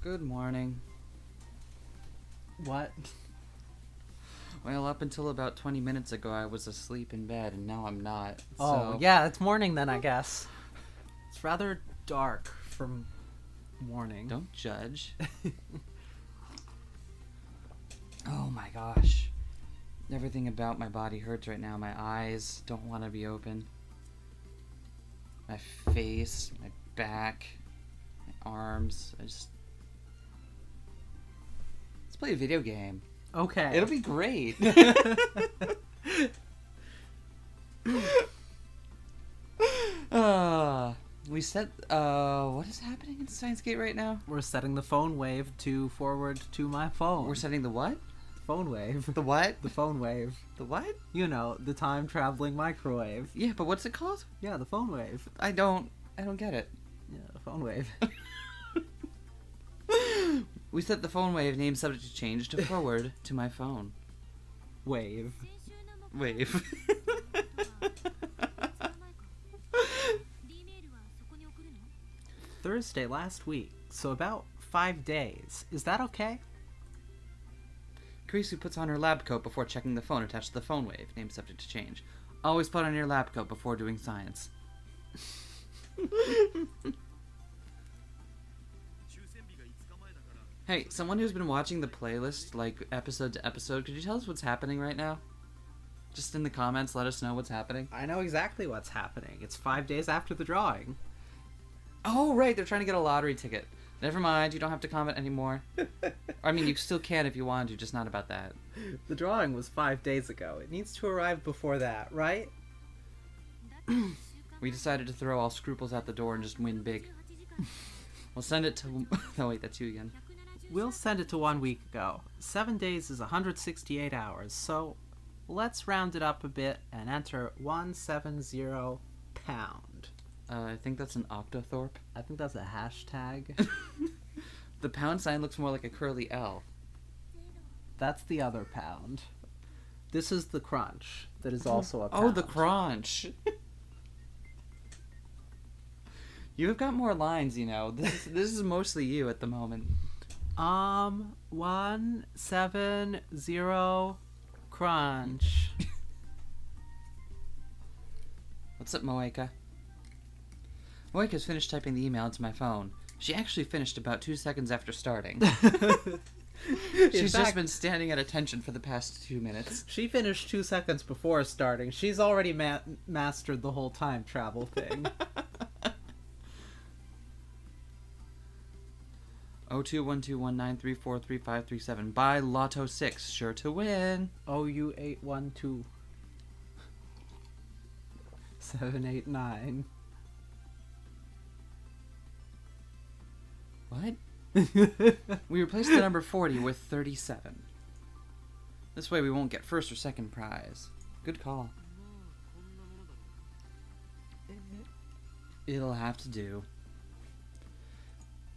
Good morning. What? Well, up until about 20 minutes ago, I was asleep in bed, and now I'm not. Oh, so... yeah, it's morning then, I guess. It's rather dark from morning. Don't judge. Oh my gosh. Everything about my body hurts right now. My eyes don't want to be open. My face, my back, my arms. Let's play a video game. Okay. It'll be great. We set. What is happening in Steins Gate right now? We're setting the phone wave to forward to my phone. We're setting the what? Phone wave. The what? The phone wave. The what? You know, the time-traveling microwave. Yeah, but what's it called? Yeah, the phone wave. I don't get it. Yeah, the phone wave. We set the phone wave name subject to change to forward to my phone. Wave. Wave. Thursday last week, so about 5 days. Is that okay? Karisu puts on her lab coat before checking the phone attached to the phone wave, name subject to change. Always put on your lab coat before doing science. Hey, someone who's been watching the playlist, like, episode to episode, could you tell us what's happening right now? Just in the comments, let us know what's happening. I know exactly what's happening. It's 5 days after the drawing. Oh, right, they're trying to get a lottery ticket. Never mind, you don't have to comment anymore. I mean, you still can if you want to, just not about that. The drawing was 5 days ago. It needs to arrive before that, right? We decided to throw all scruples out the door and just win big. We'll send it to... Oh, wait, that's you again. We'll send it to 1 week ago. 7 days is 168 hours, so let's round it up a bit and enter 170 pound. I think that's an octothorpe. I think that's a hashtag. The pound sign looks more like a curly L. That's the other pound. This is the crunch that is also a pound. Oh, the crunch. You've got more lines, you know. This is mostly you at the moment. 170 crunch. What's up, Moeka? Moeka's finished typing the email into my phone. She actually finished about 2 seconds after starting. She's just been standing at attention for the past 2 minutes. She finished 2 seconds before starting. She's already mastered the whole time travel thing. 021219343537. Buy Lotto 6, sure to win. OU812 789. What? We replaced the number 40 with 37. This way we won't get first or second prize. Good call. It'll have to do.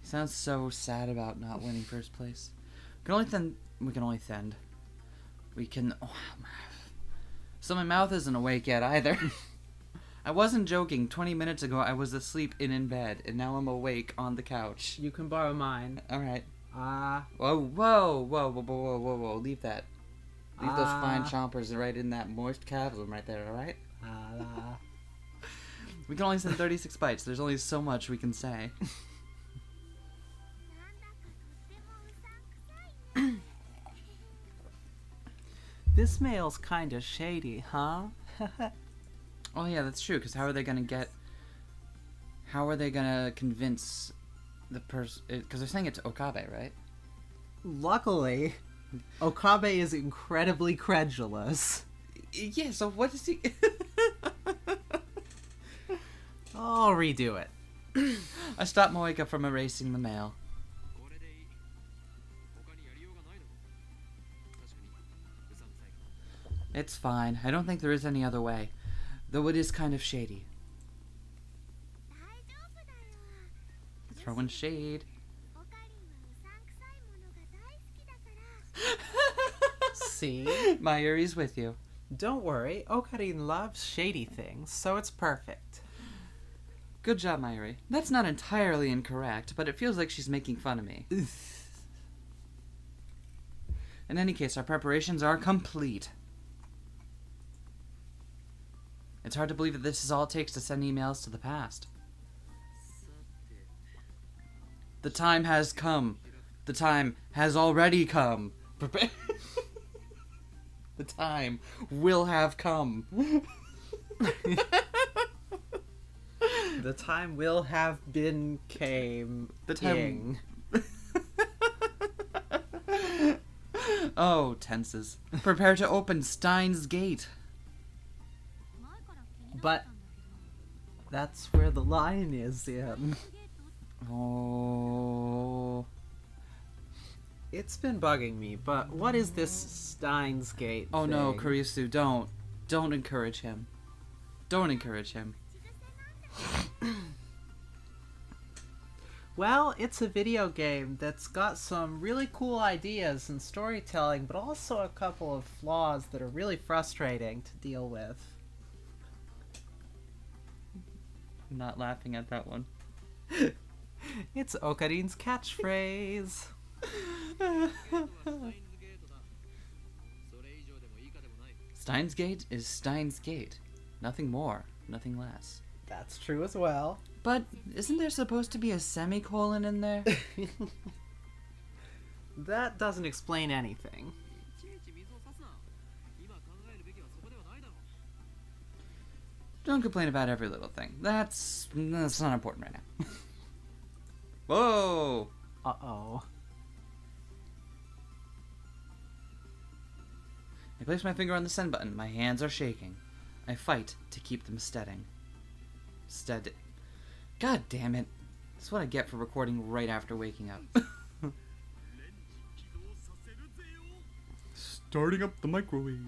He sounds so sad about not winning first place. So my mouth isn't awake yet either. I wasn't joking. 20 minutes ago I was asleep in bed, and now I'm awake on the couch. You can borrow mine. Alright. Whoa. Leave that. Leave those fine chompers right in that moist cavern right there, alright? We can only send 36 bytes. There's only so much we can say. This mail's kinda shady, huh? Oh yeah, that's true, because how are they gonna convince the person, because they're saying it to Okabe, right? Luckily, Okabe is incredibly credulous. Yeah, so what is he... I'll redo it. I stopped Moeka from erasing the mail. It's fine. I don't think there is any other way. Though it is kind of shady. Throwing shade. See? My Yuri's with you. Don't worry, Okarin loves shady things, so it's perfect. Good job, Myri. That's not entirely incorrect, but it feels like she's making fun of me. In any case, our preparations are complete. It's hard to believe that this is all it takes to send emails to the past. The time has come. The time has already come. The time will have come. The time will have been came. The time. Oh, tenses. Prepare to open Steins Gate. But that's where the line is in. Oh. It's been bugging me, but what is this Steins Gate Oh thing? no, Kurisu, don't. Don't encourage him. Don't encourage him. Well, it's a video game that's got some really cool ideas and storytelling, but also a couple of flaws that are really frustrating to deal with. I'm not laughing at that one. It's Okarin's catchphrase. Steins Gate is Steins Gate. Nothing more, nothing less. That's true as well. But isn't there supposed to be a semicolon in there? That doesn't explain anything. Don't complain about every little thing. That's not important right now. Whoa! Uh-oh. I place my finger on the send button. My hands are shaking. I fight to keep them steady. God damn it. That's what I get for recording right after waking up. Starting up the microwave.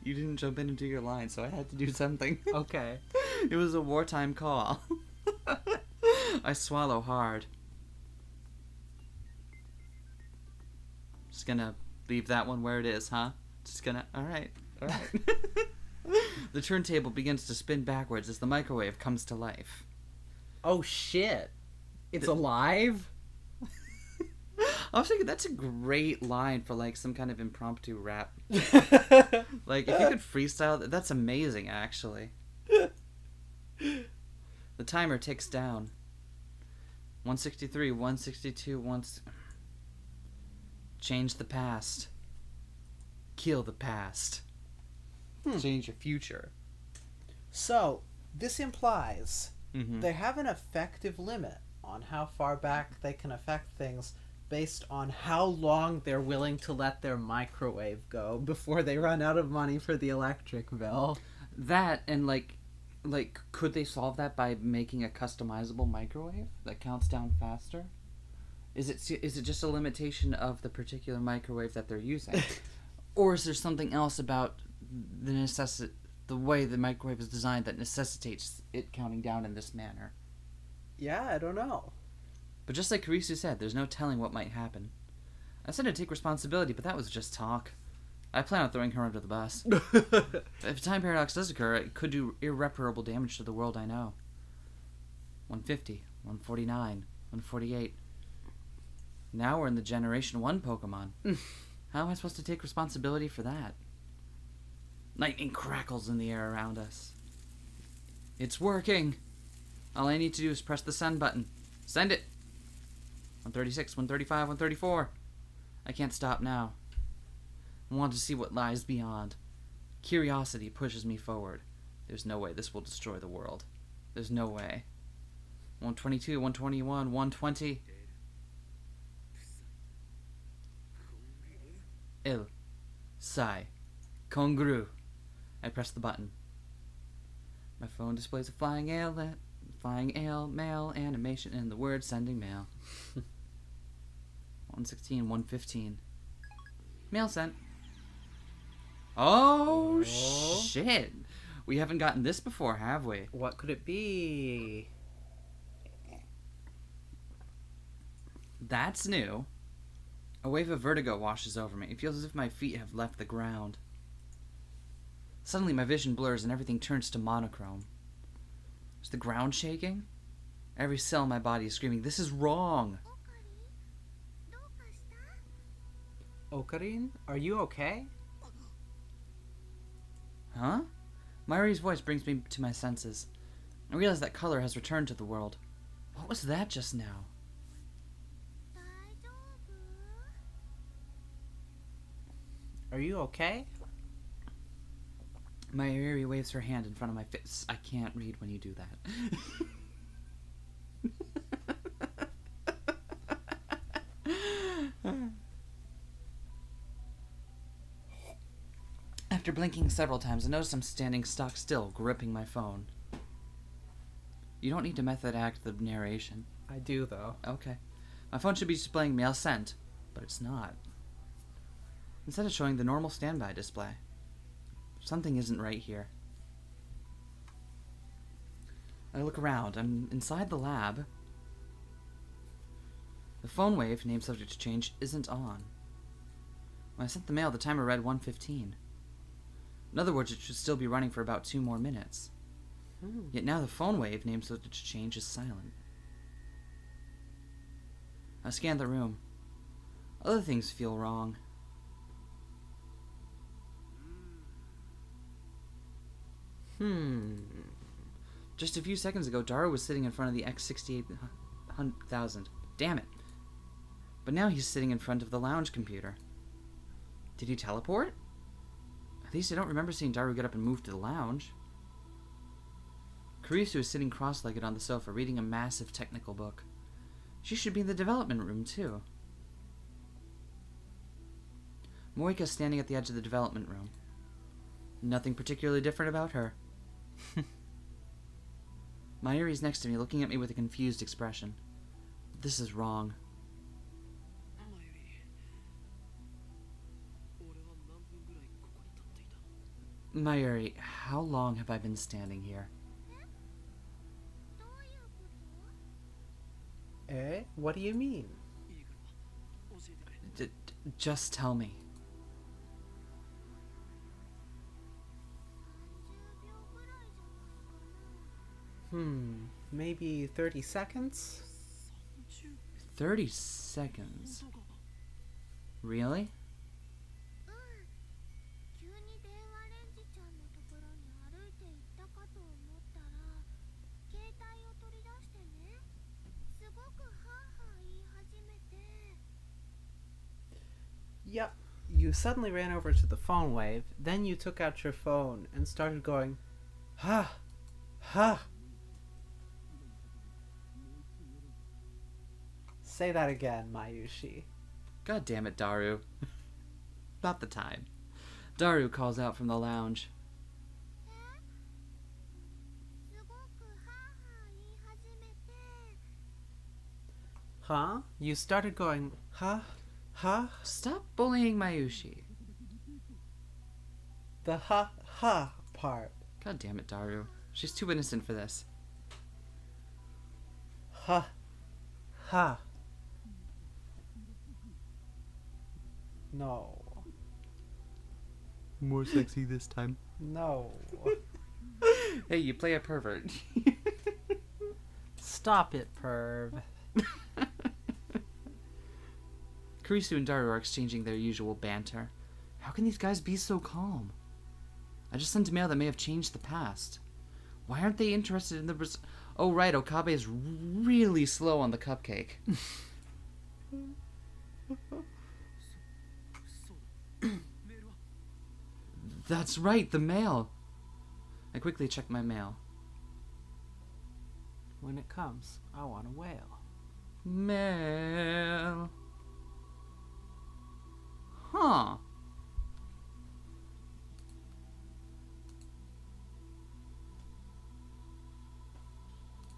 You didn't jump in into your line, so I had to do something. Okay. It was a wartime call. I swallow hard. Just gonna leave that one where it is, huh? Just gonna... Alright. The turntable begins to spin backwards as the microwave comes to life. Oh shit. It's alive? I was thinking that's a great line for like some kind of impromptu rap. Like if you could freestyle, that's amazing actually. The timer ticks down. 163, 162, Change the past. Kill the past. Change your future. So, this implies Mm-hmm. they have an effective limit on how far back they can affect things based on how long they're willing to let their microwave go before they run out of money for the electric bill. That and like could they solve that by making a customizable microwave that counts down faster? Is it just a limitation of the particular microwave that they're using? Or is there something else about the way the microwave is designed that necessitates it counting down in this manner? Yeah, I don't know. But just like Kurisu said, there's no telling what might happen. I said I'd take responsibility, but that was just talk. I plan on throwing her under the bus. If a time paradox does occur, it could do irreparable damage to the world I know. 150, 149, 148. Now we're in the Generation 1 Pokemon. How am I supposed to take responsibility for that? Lightning crackles in the air around us. It's working! All I need to do is press the send button. Send it! 136, 135, 134. I can't stop now. I want to see what lies beyond. Curiosity pushes me forward. There's no way this will destroy the world. There's no way. 122, 121, 120. Il. Sai. Kongru. I press the button. My phone displays a flying ale mail animation in the word sending mail. 116, 115. Mail sent. Oh, shit. We haven't gotten this before, have we? What could it be? That's new. A wave of vertigo washes over me. It feels as if my feet have left the ground. Suddenly my vision blurs and everything turns to monochrome. Is the ground shaking? Every cell in my body is screaming, this is wrong! Ocarine, are you okay? Huh? Mayuri's voice brings me to my senses. I realize that color has returned to the world. What was that just now? Are you okay? Mayuri waves her hand in front of my face. I can't read when you do that. After blinking several times, I notice I'm standing stock still, gripping my phone. You don't need to method act the narration. I do, though. Okay. My phone should be displaying mail sent, but it's not. Instead of showing the normal standby display. Something isn't right here. I look around. I'm inside the lab. The phone wave, name subject to change, isn't on. When I sent the mail, the timer read 1:15. In other words, it should still be running for about 2 more minutes. Yet now the phone wave, name subject to change, is silent. I scan the room. Other things feel wrong. Just a few seconds ago, Daru was sitting in front of the X68000. Damn it. But now he's sitting in front of the lounge computer. Did he teleport? At least I don't remember seeing Daru get up and move to the lounge. Kurisu is sitting cross-legged on the sofa, reading a massive technical book. She should be in the development room, too. Moika's standing at the edge of the development room. Nothing particularly different about her. Mayuri's next to me, looking at me with a confused expression. This is wrong. Mayuri, how long have I been standing here? Eh? What do you mean? Just tell me. Maybe 30 seconds? 30 seconds? Really? Yep. You suddenly ran over to the phone wave, then you took out your phone and started going, ha, ha. Say that again, Mayushi. God damn it, Daru. Not the time. Daru calls out from the lounge. Huh? You started going, ha, ha? Stop bullying Mayushi. The ha, ha part. God damn it, Daru. She's too innocent for this. Ha, ha. No. More sexy this time. No. Hey, you play a pervert. Stop it, perv. Kurisu and Daru are exchanging their usual banter. How can these guys be so calm? I just sent a mail that may have changed the past. Why aren't they interested in the Oh right, Okabe is really slow on the cupcake. That's right, the mail. I quickly check my mail. When it comes, I want a whale. Mail. Huh.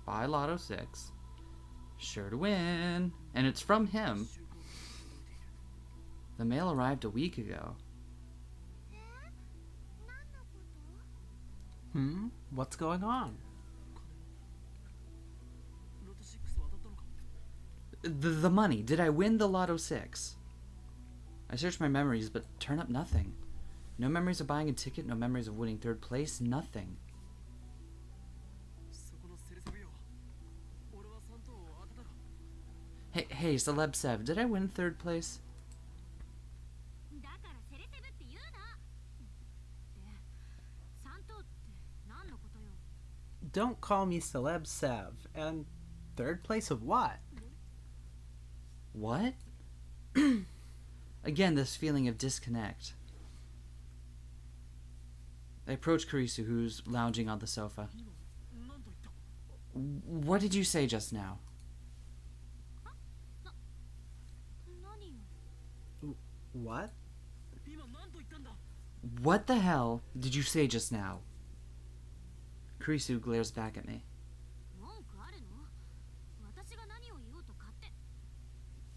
Buy Lotto 6. Sure to win. And it's from him. The mail arrived a week ago. What's going on? The money. Did I win the Lotto 6? I searched my memories, but turn up nothing. No memories of buying a ticket, no memories of winning third place, nothing. Hey, Celeb Sev, did I win third place? Don't call me Celeb Sev. And third place of what? What? Again, this feeling of disconnect. I approach Karisu, who's lounging on the sofa. What did you say just now? What? What the hell did you say just now? Karisu glares back at me.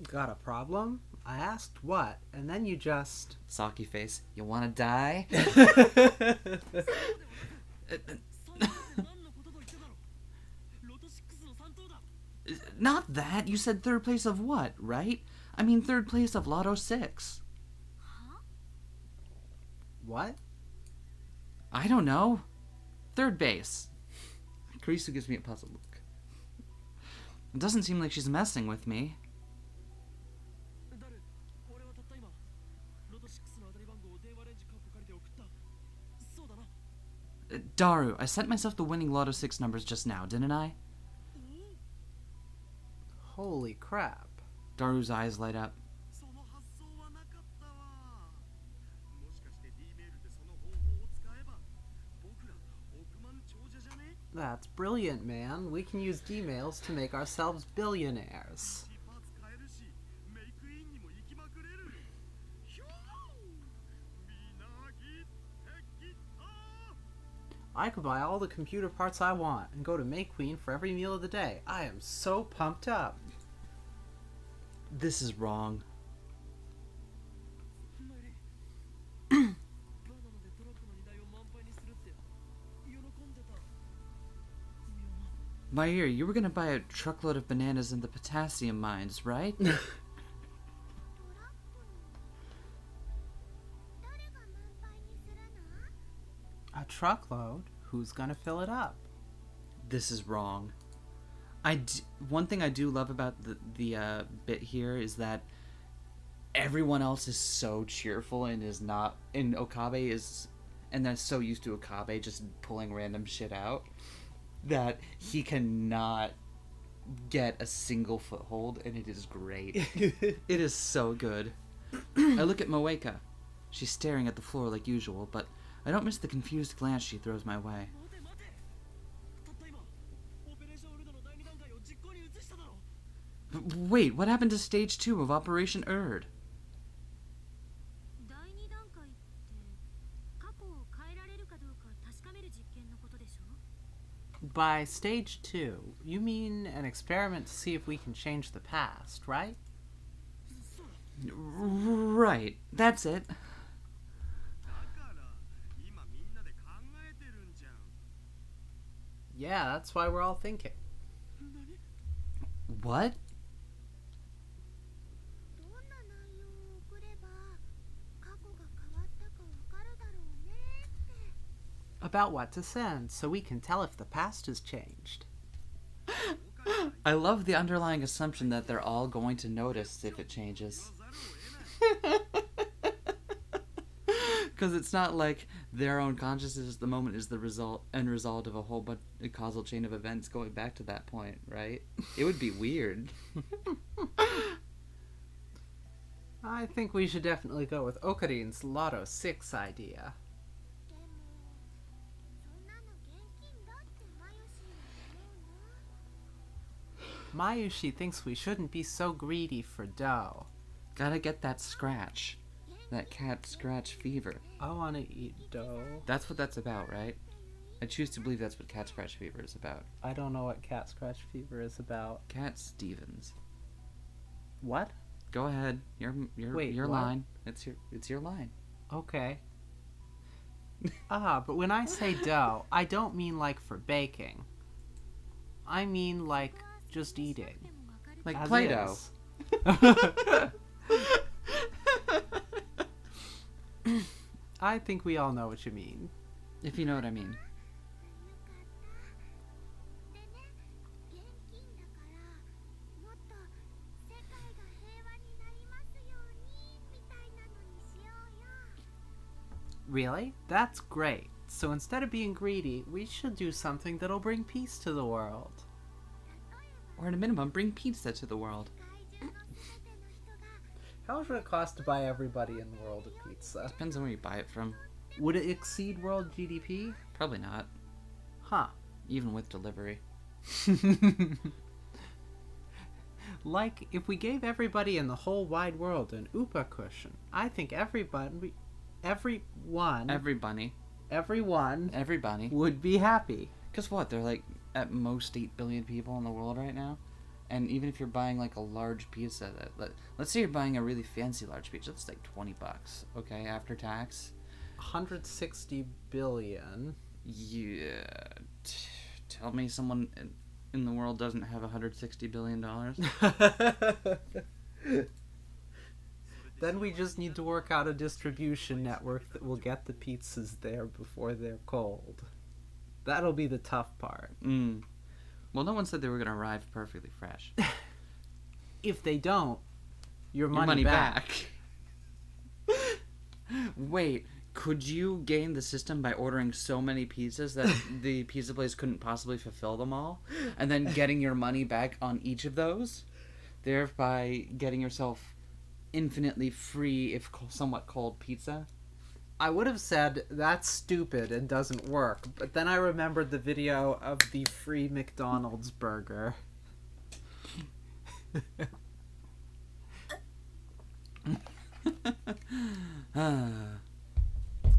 Got a problem? I asked what, and then you just... Saki face, you wanna die? Not that! You said third place of what, right? I mean third place of Lotto 6. What? I don't know. Third base. Karisu gives me a puzzled look. It doesn't seem like she's messing with me. Daru, I sent myself the winning Lotto 6 numbers just now, didn't I? Holy crap. Daru's eyes light up. That's brilliant, man. We can use D-mails to make ourselves billionaires. I could buy all the computer parts I want and go to Make Queen for every meal of the day. I am so pumped up. This is wrong. My ear, you were gonna buy a truckload of bananas in the potassium mines, right? A truckload? Who's gonna fill it up? This is wrong. One thing I do love about the bit here is that everyone else is so cheerful and is not, and Okabe is, and they're so used to Okabe just pulling random shit out that he cannot get a single foothold, and it is great. It is so good. I look at Moeka. She's staring at the floor like usual, but I don't miss the confused glance she throws my way. Wait, what happened to stage 2 of Operation Erd? By stage 2, you mean an experiment to see if we can change the past, right? Right, that's it. Yeah, that's why we're all thinking. What? About what to send, so we can tell if the past has changed. I love the underlying assumption that they're all going to notice if it changes. Because it's not like their own consciousness at the moment is the end result of a whole bunch of causal chain of events going back to that point, right? It would be weird. I think we should definitely go with Okarin's Lotto 6 idea. Mayushi thinks we shouldn't be so greedy for dough. Gotta get that scratch. That cat scratch fever. I want to eat dough. That's what that's about, right? I choose to believe that's what cat scratch fever is about. I don't know what cat scratch fever is about. Cat Stevens. What? Go ahead. Your what? line. It's your line. Okay. But when I say dough, I don't mean like for baking. I mean like just eating. Like As Play-Doh. I think we all know what you mean. If you know what I mean. Really? That's great. So instead of being greedy, we should do something that'll bring peace to the world. Or at a minimum, bring pizza to the world. How much would it cost to buy everybody in the world a pizza? Depends on where you buy it from. Would it exceed world GDP? Probably not. Huh. Even with delivery. Like, if we gave everybody in the whole wide world an Oopa cushion, I think everyone would be happy. Guess what? There are like at most 8 billion people in the world right now. And even if you're buying like a large pizza, let's say you're buying a really fancy large pizza, that's like $20, okay, after tax. 160 billion. Yeah. Tell me someone in the world doesn't have $160 billion. Then we just need to work out a distribution network that will get the pizzas there before they're cold. That'll be the tough part. Well, no one said they were going to arrive perfectly fresh. If they don't, your money back. Wait, could you game the system by ordering so many pizzas that the pizza place couldn't possibly fulfill them all? And then getting your money back on each of those? Thereby getting yourself infinitely free, if somewhat cold, pizza? I would have said that's stupid and doesn't work, but then I remembered the video of the free McDonald's burger.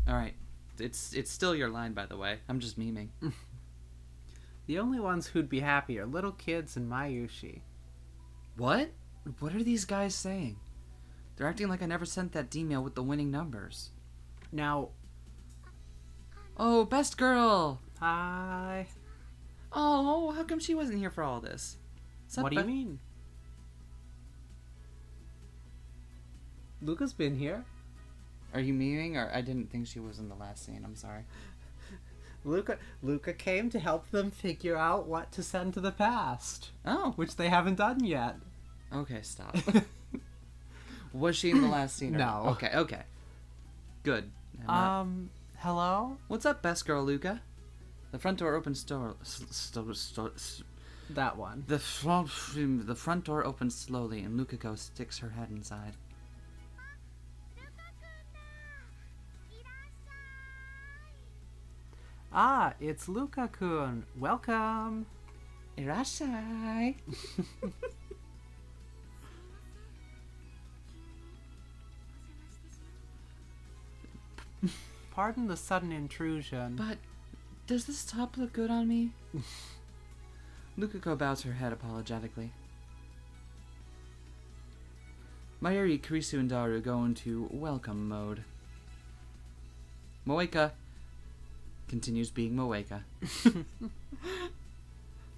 Alright. It's still your line, by the way. I'm just memeing. The only ones who'd be happy are little kids and Mayushi. What? What are these guys saying? They're acting like I never sent that email with the winning numbers. Now... Oh, best girl! Hi. Oh, how come she wasn't here for all this? What do you mean? Luca's been here. Are you memeing, or I didn't think she was in the last scene? I'm sorry. Luca came to help them figure out what to send to the past. Oh. Which they haven't done yet. Okay, stop. Was she in the last scene? No. Okay. Good. Hello? What's up, best girl, Luca? The front door opens That one. The front door opens slowly, and Lukako sticks her head inside. Ah, it's Luka-kun. Welcome. Irashai. Pardon the sudden intrusion. But does this top look good on me? Lukako bows her head apologetically. Mayuri, Kurisu, and Daru go into welcome mode. Moeka continues being Moeka.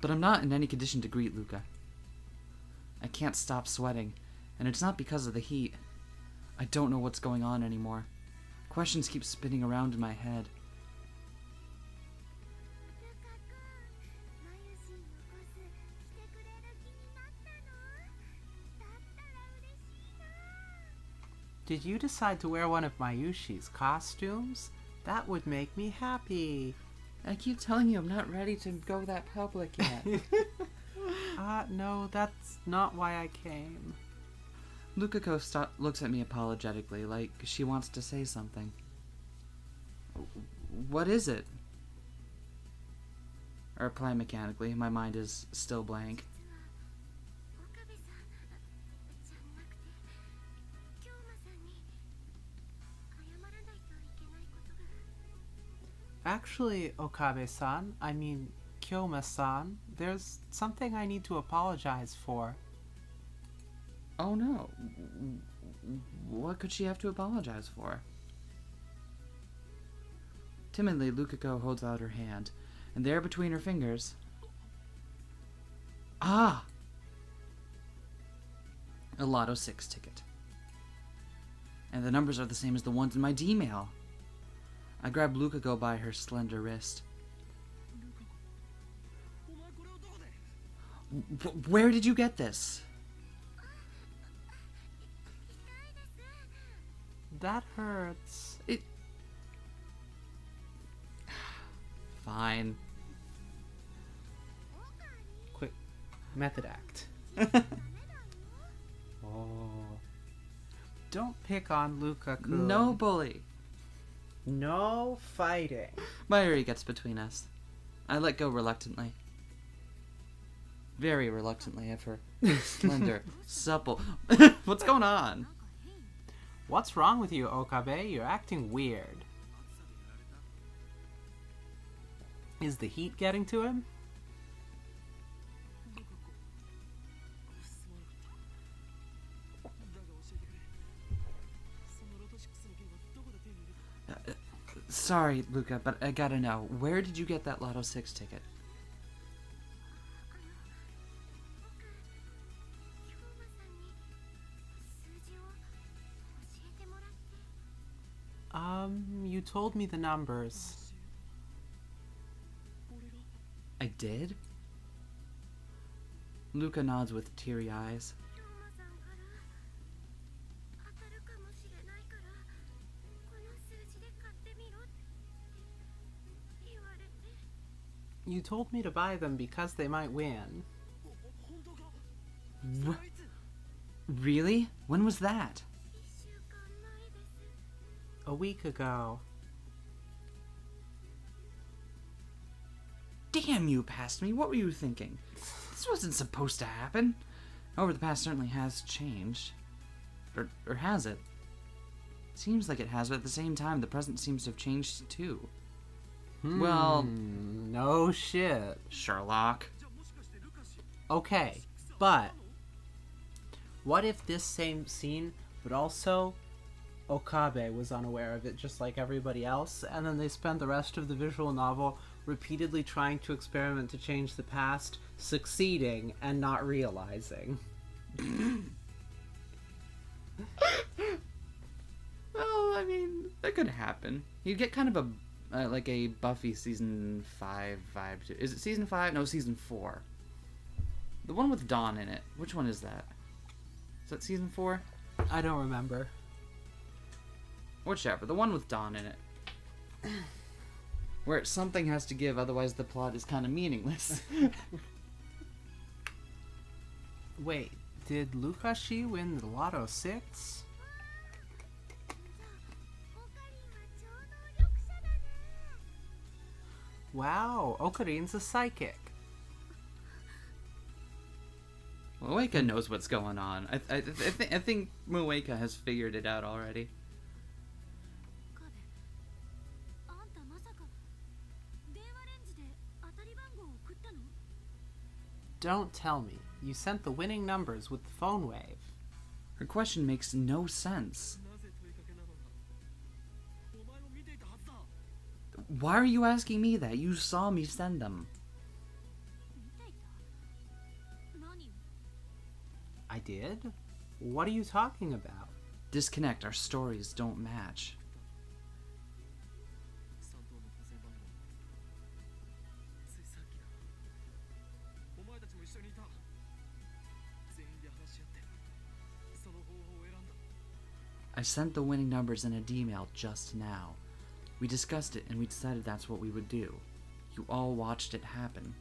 But I'm not in any condition to greet Luca. I can't stop sweating, and it's not because of the heat. I don't know what's going on anymore. Questions keep spinning around in my head. Did you decide to wear one of Mayushi's costumes? That would make me happy. I keep telling you I'm not ready to go that public yet. No, that's not why I came. Lukako looks at me apologetically, like she wants to say something. What is it? I reply mechanically. My mind is still blank. Actually, Okabe-san, I mean Kyoma-san, there's something I need to apologize for. Oh no. What could she have to apologize for? Timidly, Lukako holds out her hand, and there between her fingers... Ah! A Lotto 6 ticket. And the numbers are the same as the ones in my D-mail. I grab Lukako by her slender wrist. Where did you get this? That hurts. Fine. Quick method act. Oh. Don't pick on Luka-kun. No bully. No fighting. Mayuri gets between us. I let go reluctantly. Very reluctantly of her slender, supple... What's going on? What's wrong with you, Okabe? You're acting weird. Is the heat getting to him? Sorry, Luca, but I gotta know. Where did you get that Lotto 6 ticket? You told me the numbers. I did? Luca nods with teary eyes. You told me to buy them because they might win. Really? When was that? A week ago. Damn you, past me. What were you thinking? This wasn't supposed to happen. However, the past certainly has changed. Or has it? Seems like it has, but at the same time, the present seems to have changed too. Well... No shit. Sherlock. Okay, but... what if this same scene, but also... Okabe was unaware of it just like everybody else, and then they spend the rest of the visual novel repeatedly trying to experiment to change the past, succeeding and not realizing. Well, I mean, that could happen. You'd get kind of a like a Buffy season 5 vibe to. Is it season 5? No, season 4. The one with Dawn in it. Which one is that? Is that season 4? I don't remember. Whichever. The one with Dawn in it. Where something has to give, otherwise the plot is kind of meaningless. Wait, did Lukashi win the Lotto 6? Wow, Okarin's a psychic. Mueka knows what's going on. I think Mueka has figured it out already. Don't tell me. You sent the winning numbers with the phone wave. Her question makes no sense. Why are you asking me that? You saw me send them. I did? What are you talking about? Disconnect. Our stories don't match. I sent the winning numbers in a D-mail just now. We discussed it and we decided that's what we would do. You all watched it happen.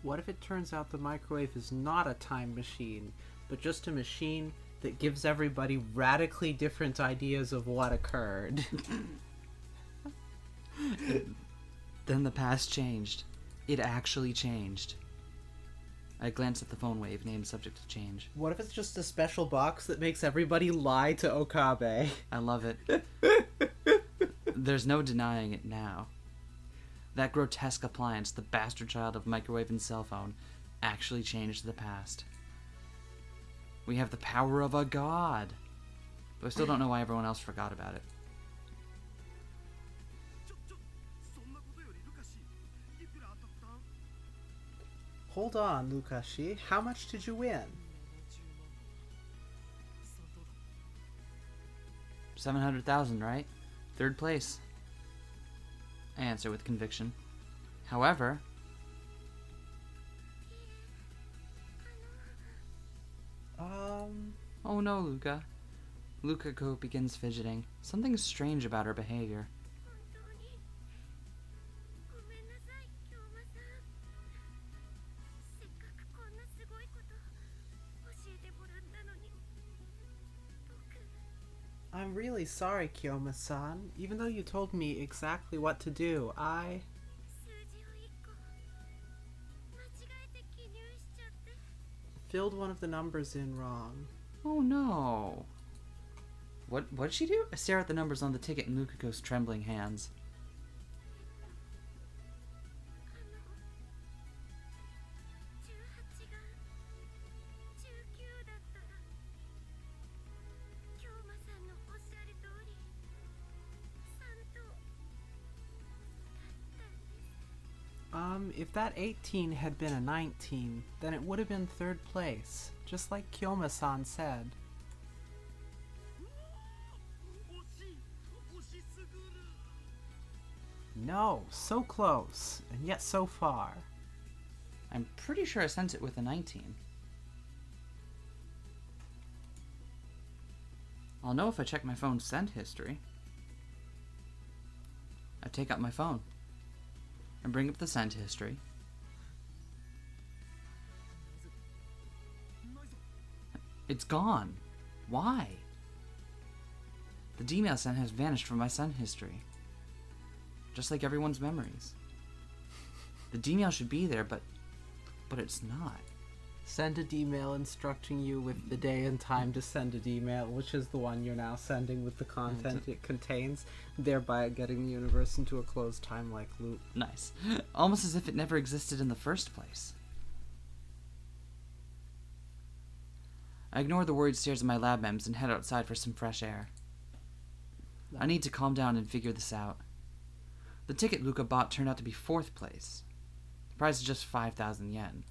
What if it turns out the microwave is not a time machine, but just a machine that gives everybody radically different ideas of what occurred? Then the past changed. It actually changed. I glanced at the phone wave, named subject to change. What if it's just a special box that makes everybody lie to Okabe? I love it. There's no denying it now. That grotesque appliance, the bastard child of microwave and cell phone, actually changed the past. We have the power of a god. But I still don't know why everyone else forgot about it. Hold on, Lukashi. How much did you win? 700,000, right? Third place. I answer with conviction. However... Oh no, Luca. Luka begins fidgeting. Something strange about her behavior. I'm really sorry, Kiyoma-san. Even though you told me exactly what to do, I filled one of the numbers in wrong. Oh no. What'd she do? I stare at the numbers on the ticket in Lukako's trembling hands. If that 18 had been a 19, then it would have been third place, just like Kiyoma-san said. No, so close, and yet so far. I'm pretty sure I sent it with a 19. I'll know if I check my phone's send history. I take out my phone and bring up the send history. It's gone. Why? The Gmail sent has vanished from my send history. Just like everyone's memories. The Gmail should be there, but it's not. Send a Gmail instructing you with the day and time to send a Gmail, which is the one you're now sending with the content it contains, thereby getting the universe into a closed time-like loop. Nice. Almost as if it never existed in the first place. I ignore the worried stares of my lab mems and head outside for some fresh air. I need to calm down and figure this out. The ticket Luca bought turned out to be 4th place. The price is just 5,000 yen.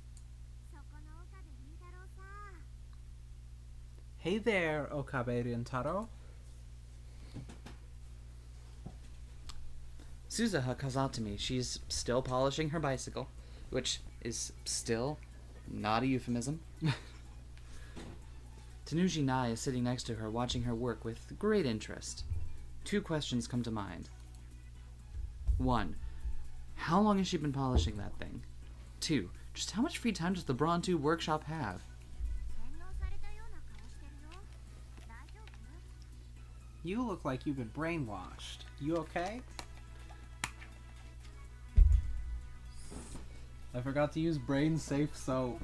Hey there, Okabe Rintaro. Suzuha calls out to me. She's still polishing her bicycle, which is still not a euphemism. Tanuji Nai is sitting next to her, watching her work with great interest. 2 questions come to mind. 1. How long has she been polishing that thing? 2. Just how much free time does the Brawn 2 workshop have? You look like you've been brainwashed. You okay? I forgot to use brain safe soap.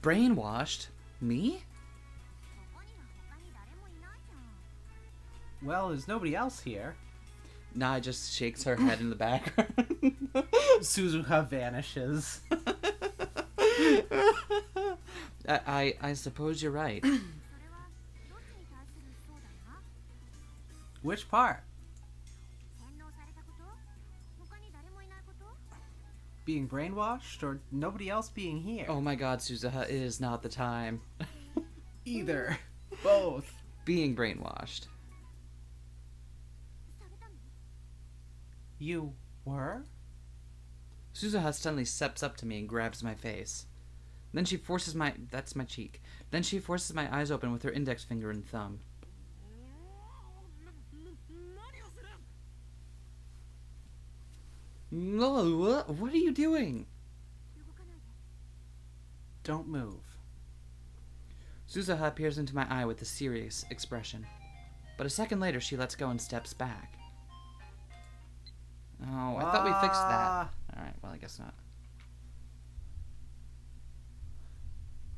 Brainwashed? Me? Well, there's nobody else here. Nai just shakes her head in the background. Suzuha vanishes. I suppose you're right. Which part? Being brainwashed or nobody else being here? Oh my god, Suzuha, it is not the time. Either. Both. Being brainwashed. You were? Suzuha suddenly steps up to me and grabs my face. Then she forces my... That's my cheek. Then she forces my eyes open with her index finger and thumb. No, what are you doing? Don't move. Suzuha peers into my eye with a serious expression. But a second later, she lets go and steps back. Oh, I thought we fixed that. Alright, well, I guess not.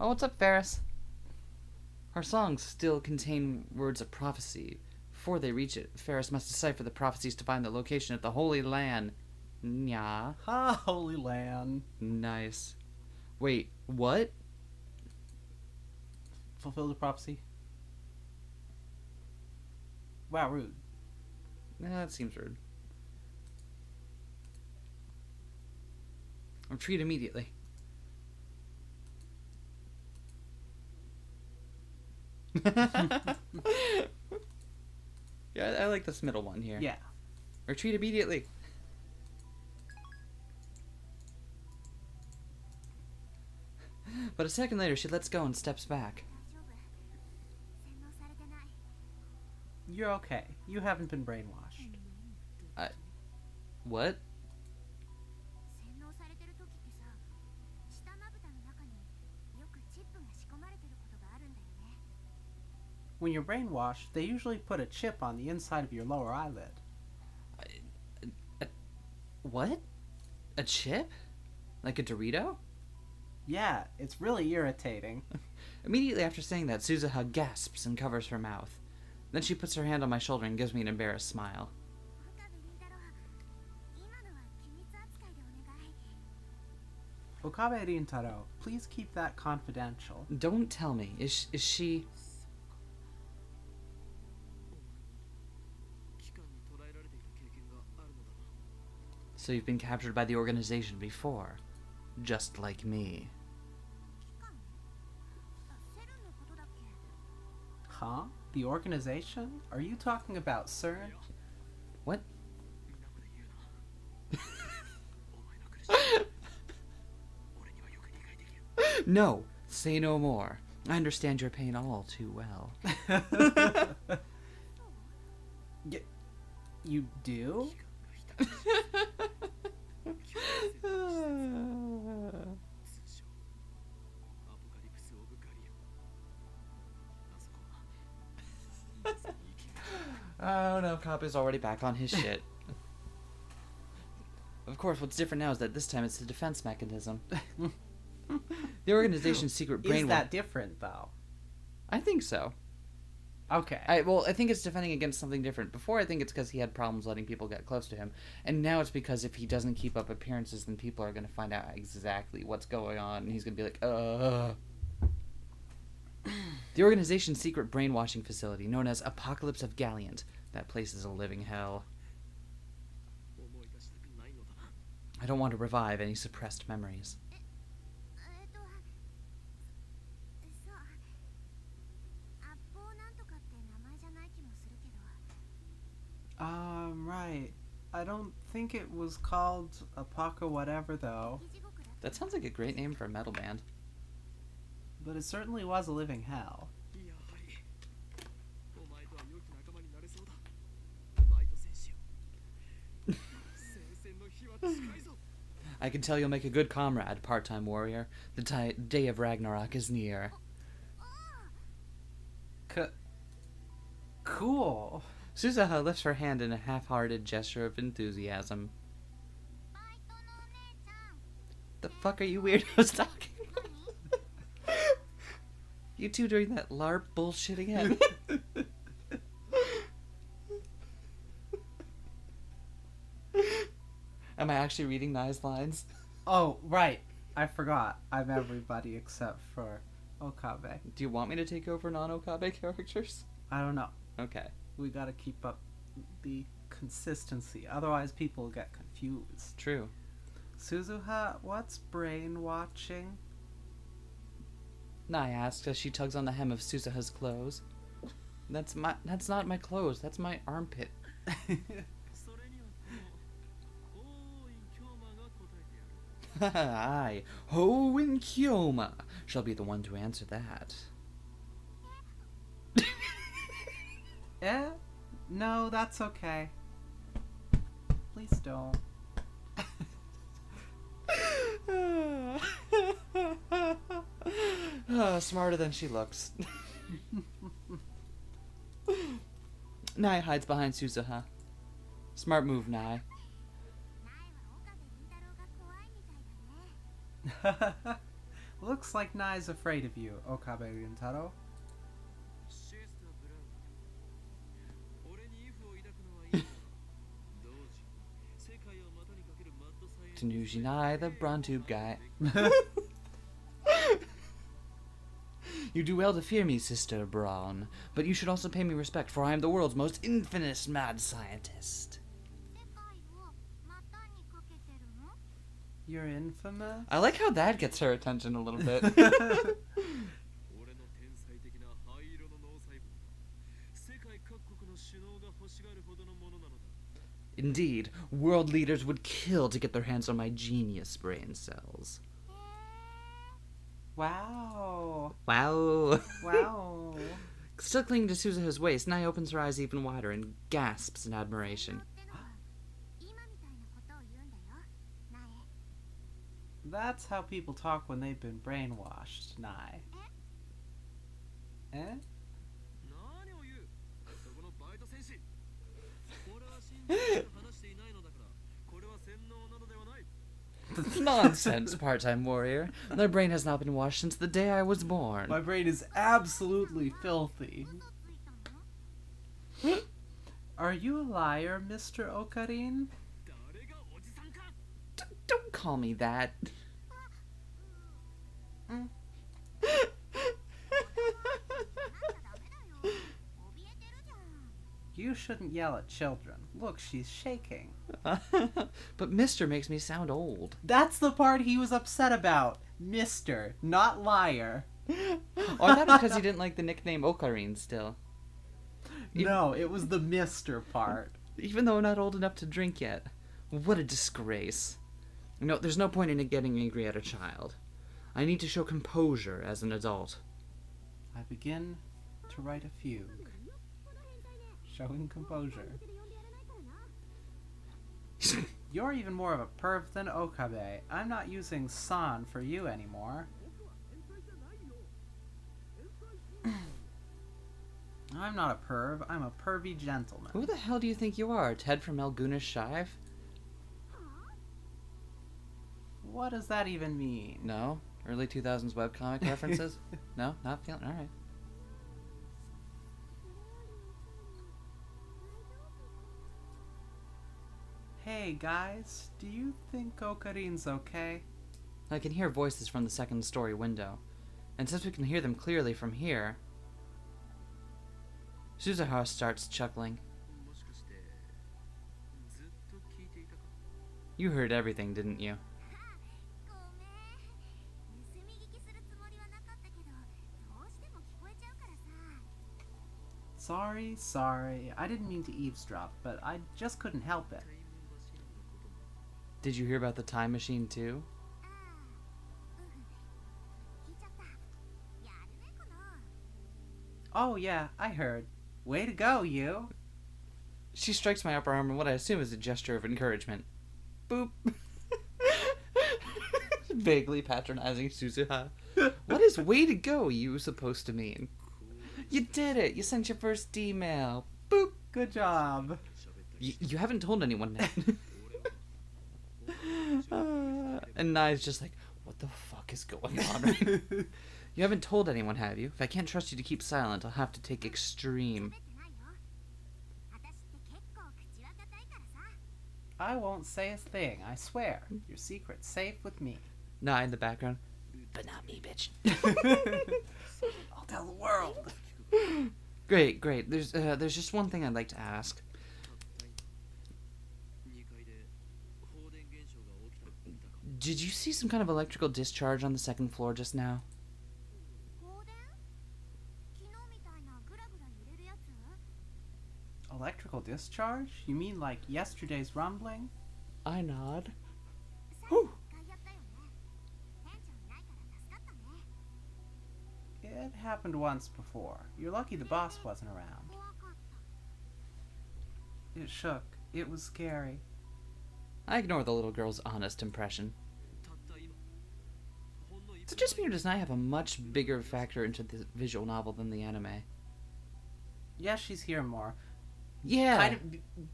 Oh, what's up, Ferris? Our songs still contain words of prophecy. Before they reach it, Ferris must decipher the prophecies to find the location of the Holy Land. Nya. Ha, Holy Land. Nice. Wait, what? Fulfill the prophecy. Wow, rude. That seems rude. Retreat immediately. Yeah, I like this middle one here. Yeah. Retreat immediately. But a second later, she lets go and steps back. You're okay. You haven't been brainwashed. What? When you're brainwashed, they usually put a chip on the inside of your lower eyelid. What? A chip? Like a Dorito? Yeah, it's really irritating. Immediately after saying that, Suzuha gasps and covers her mouth. Then she puts her hand on my shoulder and gives me an embarrassed smile. Okabe Rintaro, please keep that confidential. Don't tell me. Is she... So you've been captured by the organization before. Just like me. Huh? The organization? Are you talking about CERN? What? No, say no more. I understand your pain all too well. You do? Oh no, Cop is already back on his shit. Of course, what's different now is that this time it's a defense mechanism. The organization's secret brainwash. Is that different, though? I think so. Okay. I think it's defending against something different. Before, I think it's because he had problems letting people get close to him. And now it's because if he doesn't keep up appearances, then people are going to find out exactly what's going on. And he's going to be like, The organization's secret brainwashing facility, known as Apocalypse of Galliant. That place is a living hell. I don't want to revive any suppressed memories. Right. I don't think it was called Apoca whatever, though. That sounds like a great name for a metal band. But it certainly was a living hell. I can tell you'll make a good comrade, part-time warrior. The day of Ragnarok is near. Cool. Suzuha lifts her hand in a half-hearted gesture of enthusiasm. The fuck are you weirdos talking about? You two doing that LARP bullshit again? Am I actually reading Nai's lines? Oh, right. I forgot. I'm everybody except for Okabe. Do you want me to take over non-Okabe characters? I don't know. Okay. We gotta keep up the consistency. Otherwise, people will get confused. True. Suzuha, what's brain watching? Nai asks as she tugs on the hem of Suzuha's clothes. That's not my clothes. That's my armpit. I, Hoen Kyoma, shall be the one to answer that. No, that's okay. Please don't. Smarter than she looks. Nai hides behind Suzuha. Smart move, Nai. Looks like Nai's afraid of you, Okabe Rintaro. Tanuji Nai, the Brontube guy. You do well to fear me, Sister Braun, but you should also pay me respect, for I am the world's most infamous mad scientist. You're infamous? I like how that gets her attention a little bit. Indeed, world leaders would kill to get their hands on my genius brain cells. Wow. Wow. Wow. Still clinging to Suzuha's waist, Nai opens her eyes even wider and gasps in admiration. That's how people talk when they've been brainwashed, Nai. Eh? Nonsense, part-time warrior. My brain has not been washed since the day I was born. My brain is absolutely filthy. Are you a liar, Mr. Okarin? Don't call me that. You shouldn't yell at children. Look, she's shaking. But Mister makes me sound old. That's the part he was upset about. Mr., not liar. Oh, I thought it was because he didn't like the nickname Ocarine still. No, it was the Mr. part. Even though I'm not old enough to drink yet. What a disgrace. No, there's no point in getting angry at a child. I need to show composure as an adult. I begin to write a fugue. Showing composure. You're even more of a perv than Okabe. I'm not using san for you anymore. I'm not a perv, I'm a pervy gentleman. Who the hell do you think you are, Ted from Elguna Shive? What does that even mean? No? Early 2000s webcomic references? No? Not feeling... Alright. Hey guys, do you think Okarin's okay? I can hear voices from the second story window. And since we can hear them clearly from here... Suzuha starts chuckling. You heard everything, didn't you? Sorry. I didn't mean to eavesdrop, but I just couldn't help it. Did you hear about the time machine too? Oh yeah, I heard. Way to go, you! She strikes my upper arm in what I assume is a gesture of encouragement. Boop. Vaguely patronizing Suzuha. What is way to go you supposed to mean? You did it! You sent your first email. Boop. Good job. You haven't told anyone yet. And Nai's just like, what the fuck is going on right now? You haven't told anyone, have you? If I can't trust you to keep silent, I'll have to take extreme. I won't say a thing, I swear. Your secret's safe with me. Nai in the background. But not me, bitch. I'll tell the world. Great. There's just one thing I'd like to ask. Did you see some kind of electrical discharge on the second floor just now? Electrical discharge? You mean like yesterday's rumbling? I nod. Whew. It happened once before. You're lucky the boss wasn't around. It shook. It was scary. I ignore the little girl's honest impression. So just me, or does Nai have a much bigger factor into the visual novel than the anime? Yeah, she's here more. Yeah. Kind of,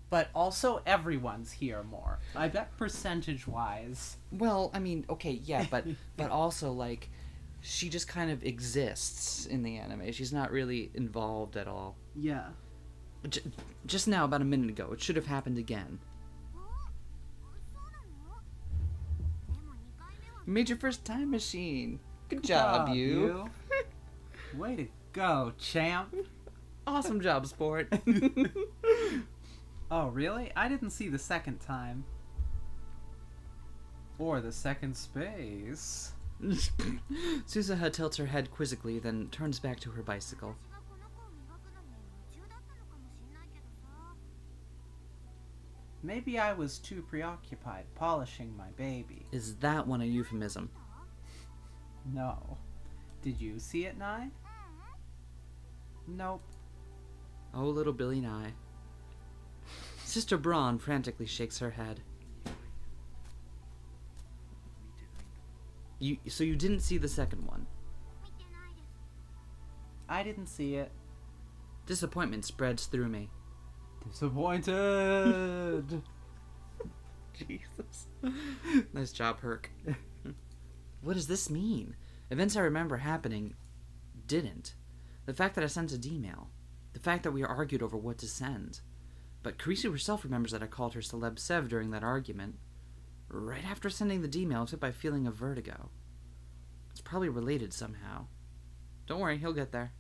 but also everyone's here more. I bet percentage-wise. Well, I mean, okay, yeah, but also like, she just kind of exists in the anime. She's not really involved at all. Yeah. Just now, about a minute ago, it should have happened again. You made your first time machine. Good job, you. Way to go, champ. Awesome job, sport. Oh, really? I didn't see the second time. Or the second space. Suzuha tilts her head quizzically, then turns back to her bicycle. Maybe I was too preoccupied polishing my baby. Is that one a euphemism? No. Did you see it, Nai? Nope. Oh, little Billy Nye. Sister Braun frantically shakes her head. So you didn't see the second one? I didn't see it. Disappointment spreads through me. Disappointed. Jesus. Nice job, Herc. What does this mean? Events I remember happening didn't. The fact that I sent an email. The fact that we argued over what to send. But Carisi herself remembers that I called her Celeb Sev during that argument. Right after sending the email, except by feeling a vertigo. It's probably related somehow. Don't worry, he'll get there.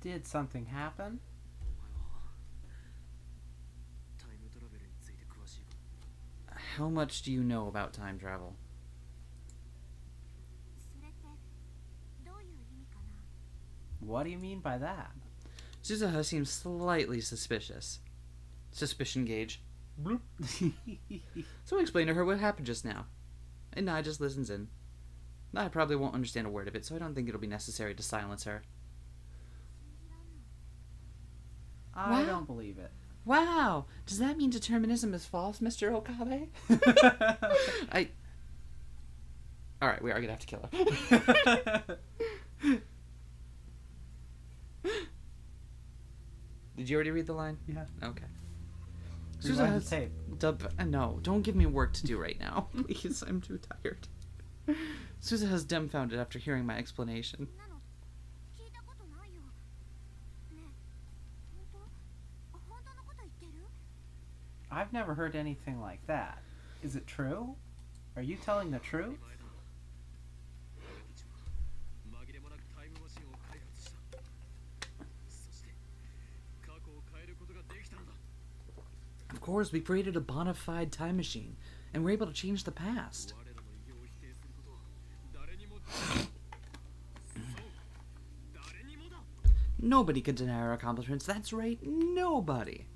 Did something happen? How much do you know about time travel? What do you mean by that? Suzuha seems slightly suspicious. Suspicion gauge. Bloop. So I explain to her what happened just now. And Nai just listens in. I probably won't understand a word of it, so I don't think it'll be necessary to silence her. I don't believe it. Wow! Does that mean determinism is false, Mr. Okabe? Alright, we are gonna have to kill her. Did you already read the line? Yeah. Okay. Rewind the tape. No, don't give me work to do right now. Please, I'm too tired. Suzuha's dumbfounded after hearing my explanation. I've never heard anything like that. Is it true? Are you telling the truth? Of course, we created a bona fide time machine, and we're able to change the past. Nobody could deny our accomplishments. That's right, nobody.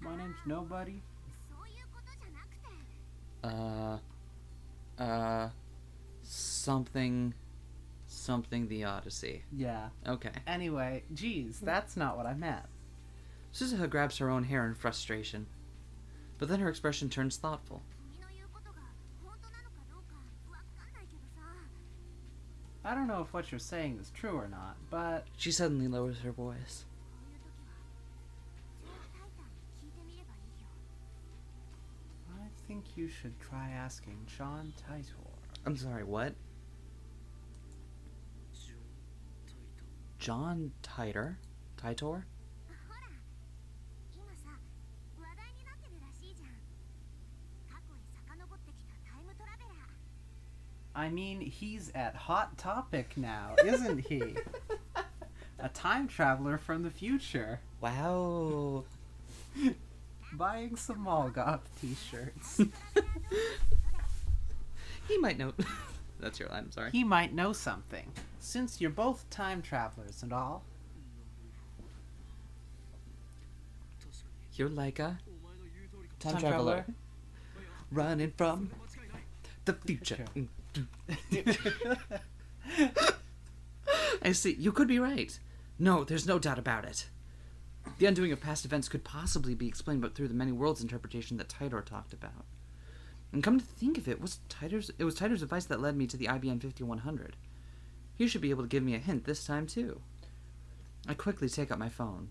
My name's Nobody. Something the Odyssey. Yeah. Okay. Anyway, geez, that's not what I meant. Suzuha grabs her own hair in frustration, but then her expression turns thoughtful. I don't know if what you're saying is true or not, but... She suddenly lowers her voice. I think you should try asking John Titor. I'm sorry, what? John Titor? Titor? I mean, he's at Hot Topic now, isn't he? A time traveler from the future. Wow. Buying some Molgoth t-shirts. He might know. That's your line, I'm sorry. He might know something, since you're both time travelers and all. You're like a time traveler. Running from the future. I see. You could be right. No, there's no doubt about it. The undoing of past events could possibly be explained but through the many worlds interpretation that Tidor talked about. And come to think of it, it was Tidor's advice that led me to the IBM 5100. He should be able to give me a hint this time, too. I quickly take out my phone.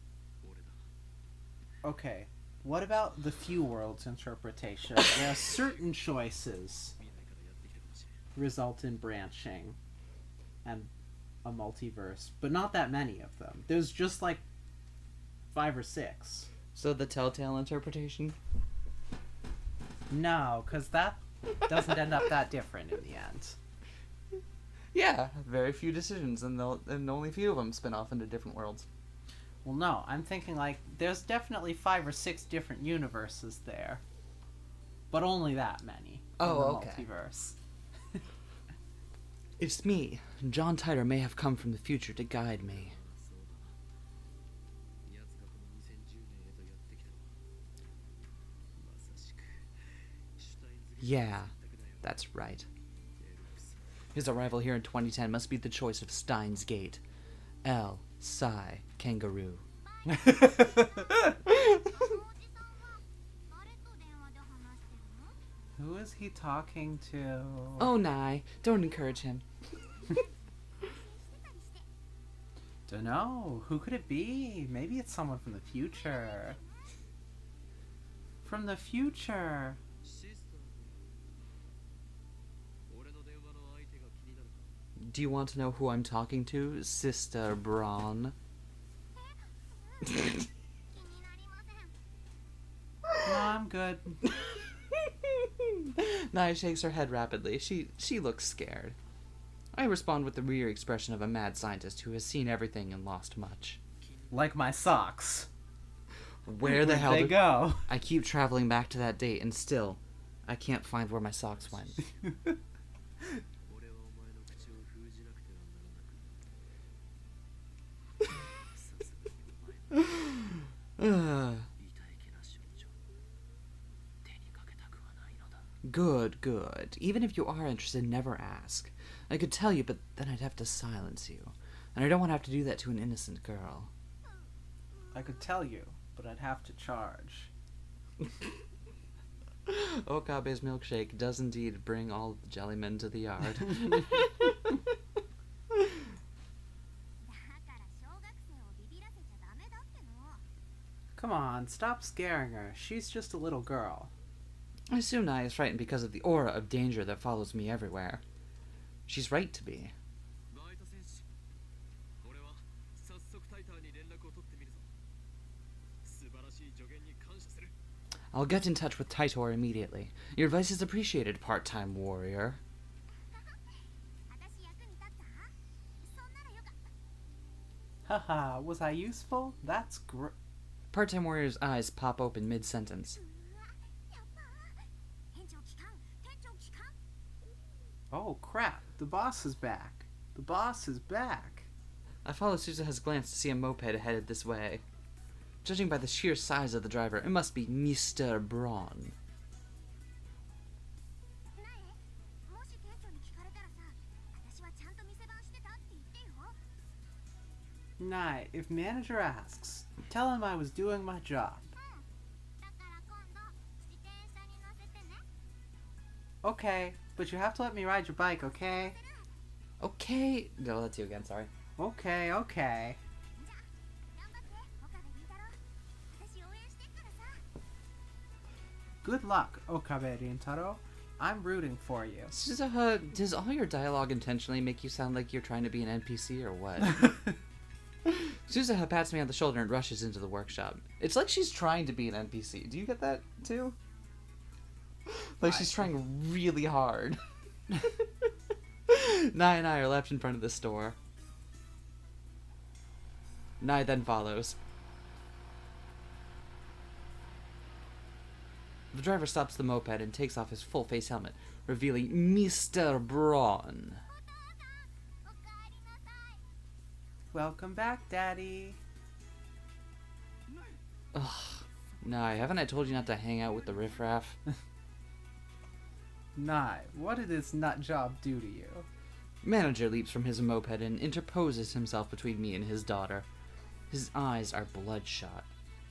Okay, what about the few worlds interpretation? There are certain choices result in branching and a multiverse, but not that many of them. There's just like 5 or 6. So the Telltale interpretation? No, because that doesn't end up that different in the end. Yeah, very few decisions, and only few of them spin off into different worlds. Well, no, I'm thinking like there's definitely 5 or 6 different universes there, but only that many. Oh, in the okay. Multiverse. It's me. John Titor may have come from the future to guide me. Yeah, that's right. His arrival here in 2010 must be the choice of Steins Gate. L. Psi. Kangaroo. Who is he talking to? Oh, Nye. Don't encourage him. Dunno. Who could it be? Maybe it's someone from the future. From the future. Do you want to know who I'm talking to, Sister Braun? No, I'm good. Naya shakes her head rapidly. She looks scared. I respond with the weird expression of a mad scientist who has seen everything and lost much. Like my socks. Where the hell they go? I keep traveling back to that date, and still, I can't find where my socks went. Good, good. Even if you are interested, never ask. I could tell you, but then I'd have to silence you. And I don't want to have to do that to an innocent girl. I could tell you, but I'd have to charge. Okabe's milkshake does indeed bring all the jellymen to the yard. Come on, stop scaring her. She's just a little girl. I assume Nai is frightened because of the aura of danger that follows me everywhere. She's right to be. I'll get in touch with Taitor immediately. Your advice is appreciated, part-time warrior. Haha, was I useful? That's great. Part-time warrior's eyes pop open mid-sentence. Oh crap, the boss is back. The boss is back. I follow Suzuha's glance to see a moped headed this way. Judging by the sheer size of the driver, it must be Mr. Braun. Nai, if manager asks, tell him I was doing my job. Okay, but you have to let me ride your bike, okay? Okay. No, that's you again, sorry. Okay, okay. Good luck, Okabe Rintaro. I'm rooting for you. Suzuha, does all your dialogue intentionally make you sound like you're trying to be an NPC or what? Suzuha pats me on the shoulder and rushes into the workshop. It's like she's trying to be an NPC. Do you get that too? Like she's trying really hard. Nai and I are left in front of the store. Nai then follows. The driver stops the moped and takes off his full face helmet, revealing Mr. Braun. Welcome back, Daddy. Ugh. Nai, haven't I told you not to hang out with the riffraff? Nai, what did this nut job do to you? Manager leaps from his moped and interposes himself between me and his daughter. His eyes are bloodshot.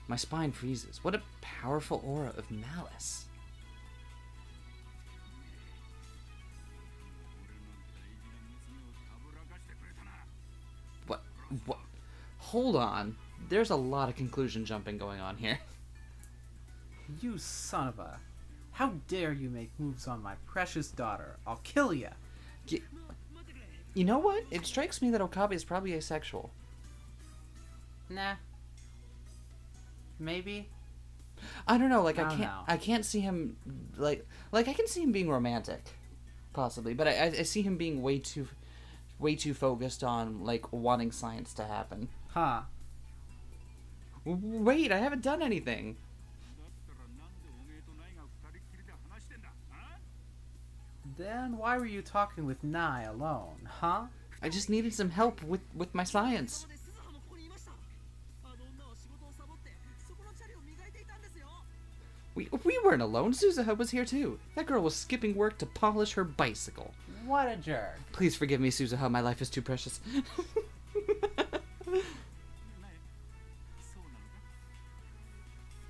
My spine freezes. What a powerful aura of malice. What? Hold on. There's a lot of conclusion jumping going on here. You son of a... How dare you make moves on my precious daughter? I'll kill ya! You know what? It strikes me that Okabe is probably asexual. Nah. Maybe? I don't know, like I don't know. I can't see him like I can see him being romantic, possibly, but I see him being way too focused on like wanting science to happen. Huh. Wait, I haven't done anything. Then why were you talking with Nai alone, huh? I just needed some help with my science. We weren't alone. Suzuha was here too. That girl was skipping work to polish her bicycle. What a jerk. Please forgive me, Suzuha. My life is too precious.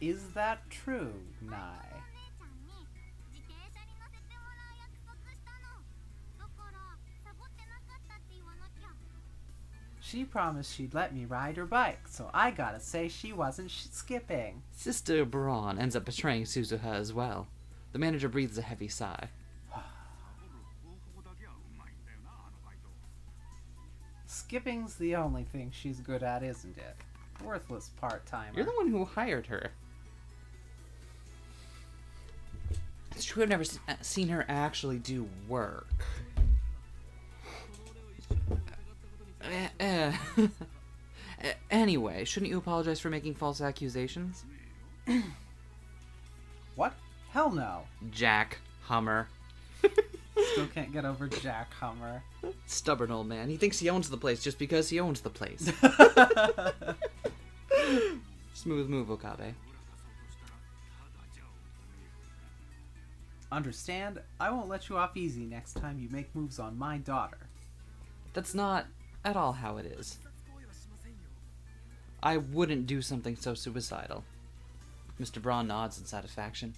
Is that true, Nai? She promised she'd let me ride her bike, so I gotta say she wasn't skipping. Sister Braun ends up betraying Suzuha as well. The manager breathes a heavy sigh. Skipping's the only thing she's good at, isn't it? Worthless part-timer. You're the one who hired her. It's true I've never seen her actually do work. Anyway, shouldn't you apologize for making false accusations? What? Hell no. Jack Hummer. Still can't get over Jack Hummer. Stubborn old man. He thinks he owns the place just because he owns the place. Smooth move, Okabe. Understand? I won't let you off easy next time you make moves on my daughter. That's not at all how it is. I wouldn't do something so suicidal. Mr. Braun nods in satisfaction.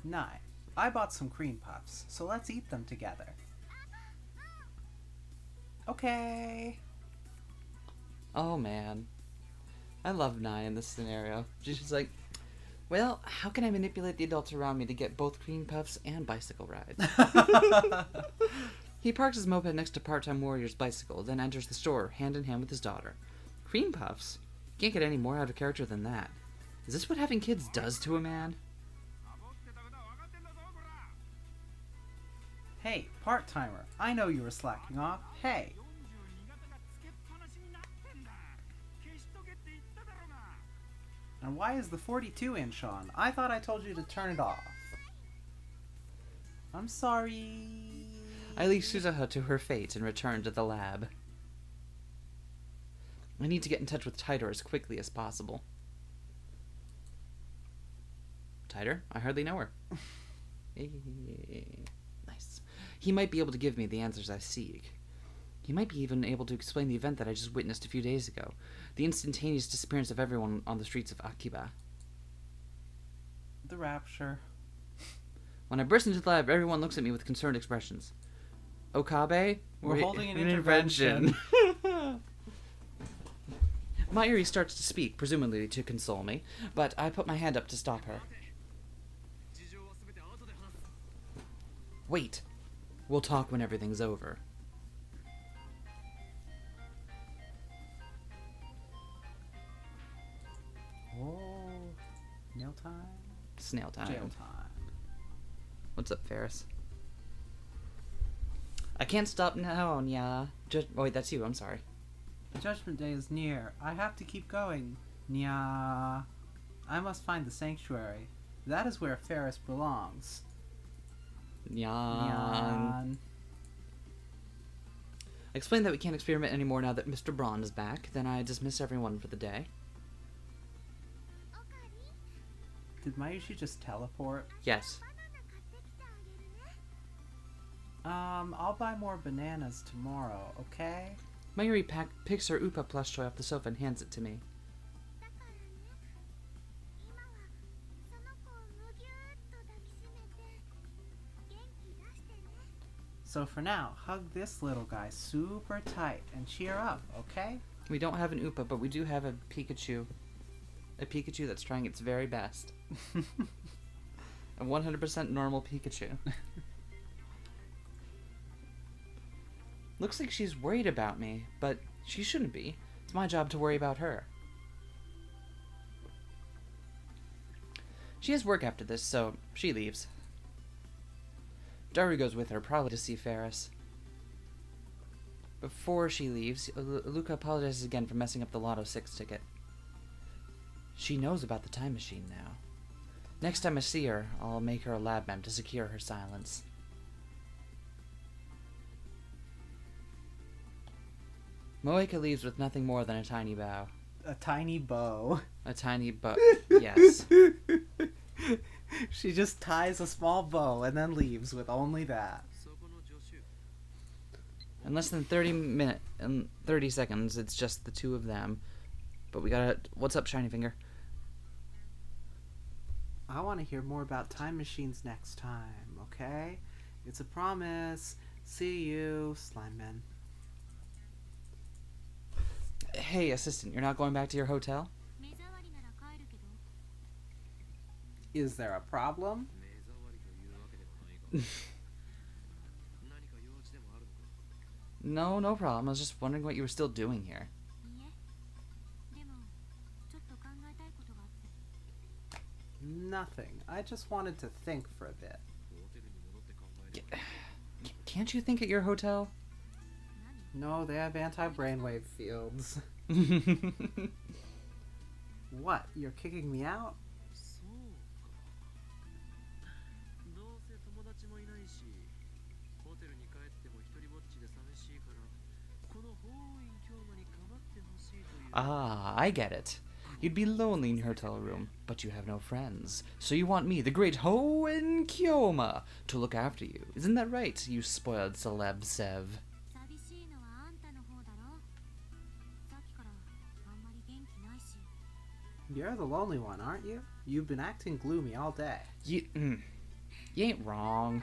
Nai, I bought some cream puffs, so let's eat them together. Okay. Oh man. I love Nai in this scenario. She's just like, well, how can I manipulate the adults around me to get both cream puffs and bicycle rides? He parks his moped next to Part-Time Warrior's bicycle, then enters the store, hand in hand with his daughter. Cream puffs? Can't get any more out of character than that. Is this what having kids does to a man? Hey, part-timer, I know you were slacking off. Hey. And why is the 42-inch on? I thought I told you to turn it off. I'm sorry. I leave Suzuha to her fate and return to the lab. I need to get in touch with Titor as quickly as possible. Titor? I hardly know her. Nice. He might be able to give me the answers I seek. He might be even able to explain the event that I just witnessed a few days ago. The instantaneous disappearance of everyone on the streets of Akiba. The rapture. When I burst into the lab, everyone looks at me with concerned expressions. Okabe? We're holding an intervention. Mayuri starts to speak, presumably to console me, but I put my hand up to stop her. Wait. We'll talk when everything's over. Oh, nail time? Snail time. Jail time. What's up, Ferris? I can't stop now, Nya. Oh, wait, that's you. I'm sorry. Judgment Day is near. I have to keep going. Nya. I must find the sanctuary. That is where Ferris belongs. Nyan. I explained that we can't experiment anymore now that Mr. Braun is back. Then I dismiss everyone for the day. Did Mayushi just teleport? Yes. I'll buy more bananas tomorrow, okay? Mayuri picks her Upa plush toy off the sofa and hands it to me. So for now, hug this little guy super tight and cheer up, okay? We don't have an Upa, but we do have a Pikachu. A Pikachu that's trying its very best. A 100% normal Pikachu. Looks like she's worried about me, but she shouldn't be. It's my job to worry about her. She has work after this, so she leaves. Daru goes with her, probably to see Ferris. Before she leaves, Luca apologizes again for messing up the Lotto 6 ticket. She knows about the time machine now. Next time I see her, I'll make her a lab mem to secure her silence. Moeka leaves with nothing more than a tiny bow. A tiny bow. A tiny bow. Yes. She just ties a small bow and then leaves with only that. In less than 30 seconds, it's just the two of them. But we gotta... What's up, Shiny Finger? I want to hear more about time machines next time, okay? It's a promise. See you, slime man. Hey, assistant, you're not going back to your hotel? Is there a problem? No, no problem. I was just wondering what you were still doing here. Nothing. I just wanted to think for a bit. Can't you think at your hotel? No, they have anti-brainwave fields. What? You're kicking me out? Ah, I get it. You'd be lonely in your hotel room, but you have no friends. So you want me, the great Hoen Kyoma, to look after you. Isn't that right, you spoiled celeb Sev? You're the lonely one, aren't you? You've been acting gloomy all day. You ain't wrong.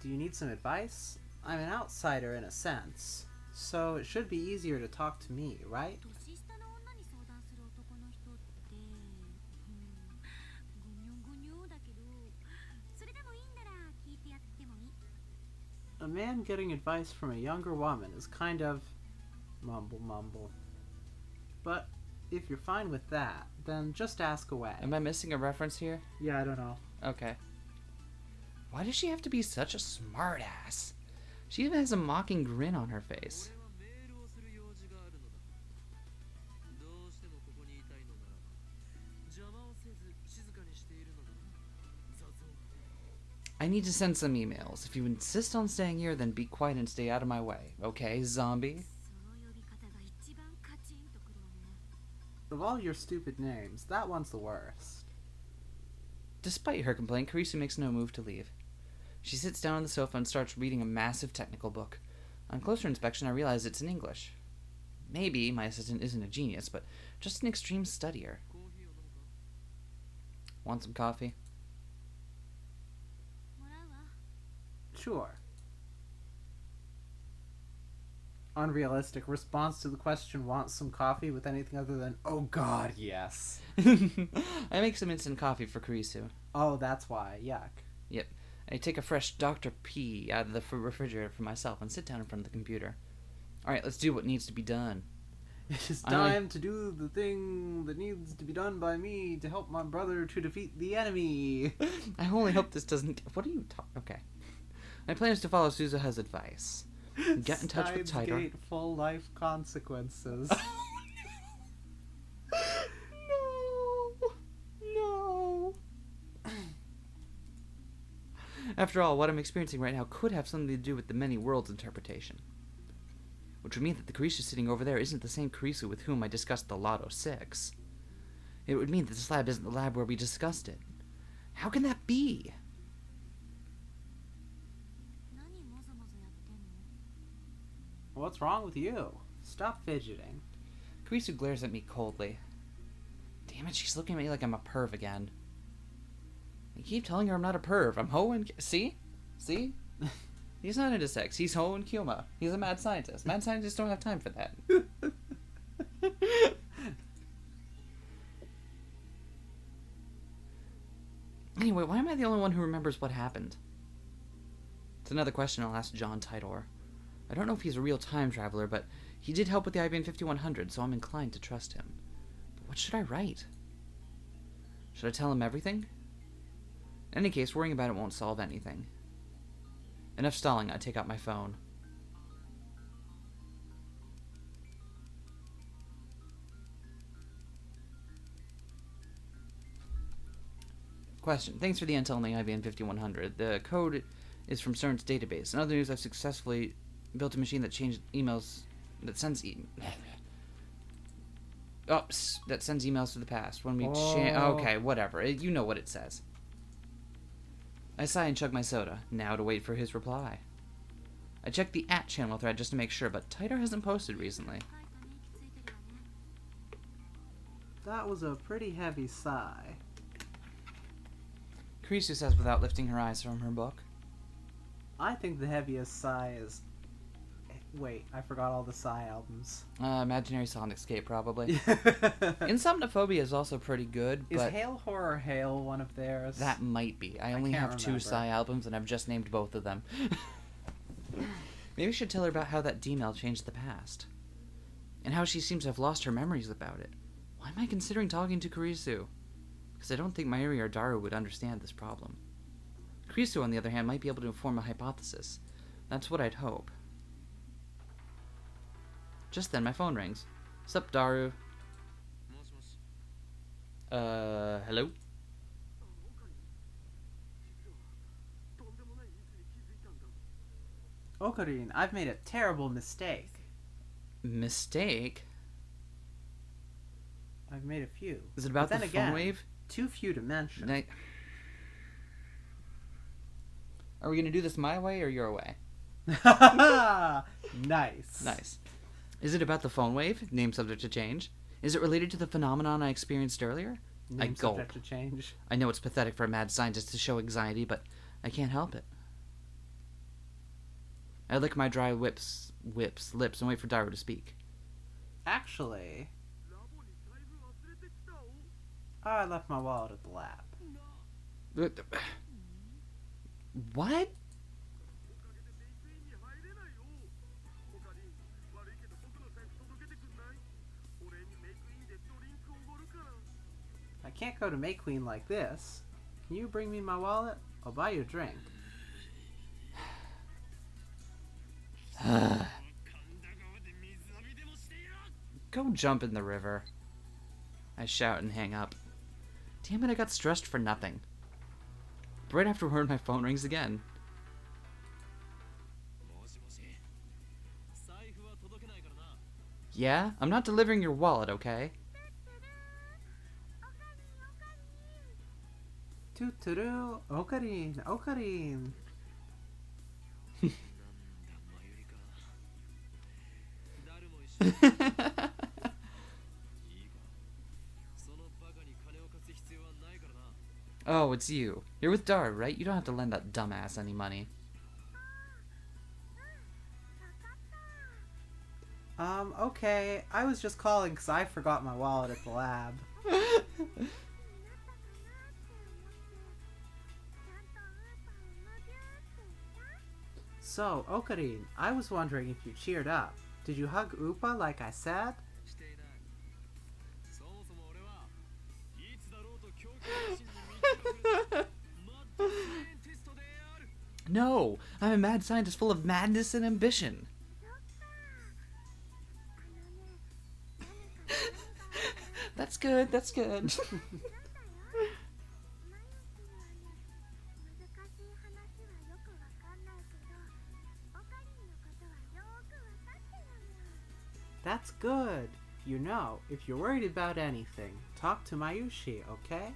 Do you need some advice? I'm an outsider in a sense, so it should be easier to talk to me, right? A man getting advice from a younger woman is kind of mumble. But if you're fine with that, then just ask away. Am I missing a reference here? Yeah, I don't know. Okay. Why does she have to be such a smartass? She even has a mocking grin on her face. I need to send some emails. If you insist on staying here, then be quiet and stay out of my way. Okay, zombie? Of all your stupid names, that one's the worst. Despite her complaint, Karisu makes no move to leave. She sits down on the sofa and starts reading a massive technical book. On closer inspection, I realize it's in English. Maybe my assistant isn't a genius, but just an extreme studier. Want some coffee? Sure. Unrealistic response to the question, want some coffee, with anything other than, oh god, yes. I make some instant coffee for Karisu. Oh, that's why. Yuck. Yep. I take a fresh Dr. P out of the refrigerator for myself and sit down in front of the computer. Alright, let's do what needs to be done. It's time to do the thing that needs to be done by me to help my brother to defeat the enemy. I only hope this doesn't... What are you talking... Okay. My plan is to follow Suzuha's advice. Get in touch with Steins Titor. Gate full life consequences. No. After all, what I'm experiencing right now could have something to do with the many worlds interpretation. Which would mean that the Karisu sitting over there isn't the same Karisu with whom I discussed the Lotto 6. It would mean that this lab isn't the lab where we discussed it. How can that be? What's wrong with you? Stop fidgeting. Karisu glares at me coldly. Damn it, she's looking at me like I'm a perv again. I keep telling her I'm not a perv. I'm Hoen... See? See? He's not into sex. He's Hoen Kyoma. He's a mad scientist. Mad scientists don't have time for that. Anyway, why am I the only one who remembers what happened? It's another question I'll ask John Titor. I don't know if he's a real time traveler, but he did help with the IBM 5100, so I'm inclined to trust him. But what should I write? Should I tell him everything? In any case, worrying about it won't solve anything. Enough stalling, I take out my phone. Question. Thanks for the intel on the IBM 5100. The code is from CERN's database. In other news, I've successfully built a machine that changed emails... that sends that sends emails to the past. When we okay, whatever. You know what it says. I sigh and chug my soda. Now to wait for his reply. I checked the @channel thread just to make sure, but Titor hasn't posted recently. That was a pretty heavy sigh. Kurisu says without lifting her eyes from her book. I think the heaviest sigh is... Wait, I forgot all the Psy albums. Imaginary Sonicscape, probably. Insomnophobia is also pretty good, Is but... Hail Horror Hail one of theirs? That might be. I only have 2 Psy albums, and I've just named both of them. Maybe I should tell her about how that D-mail changed the past. And how she seems to have lost her memories about it. Why am I considering talking to Kurisu? Because I don't think Mayuri or Daru would understand this problem. Kurisu, on the other hand, might be able to form a hypothesis. That's what I'd hope. Just then, my phone rings. Sup, Daru? Hello? Ocarine, I've made a terrible mistake. Mistake? I've made a few. Is it about the phone wave? Too few to mention. Are we gonna do this my way or your way? Nice. Nice. Is it about the phone wave? Name subject to change. Is it related to the phenomenon I experienced earlier? Name subject to change. I know it's pathetic for a mad scientist to show anxiety, but I can't help it. I lick my dry lips and wait for Daru to speak. Actually... Oh, I left my wallet at the lab. What? I can't go to May Queen like this. Can you bring me my wallet? I'll buy you a drink. Go jump in the river. I shout and hang up. Damn it, I got stressed for nothing. Right afterward, my phone rings again. Yeah? I'm not delivering your wallet, okay? Toot-toot-oo, Ocarine, Ocarine. Oh, it's you. You're with Daru, right? You don't have to lend that dumbass any money. Okay. I was just calling because I forgot my wallet at the lab. So, Ocarine, I was wondering if you cheered up. Did you hug Upa like I said? No! I'm a mad scientist full of madness and ambition. That's good, that's good. That's good. You know, if you're worried about anything, talk to Mayushi, okay?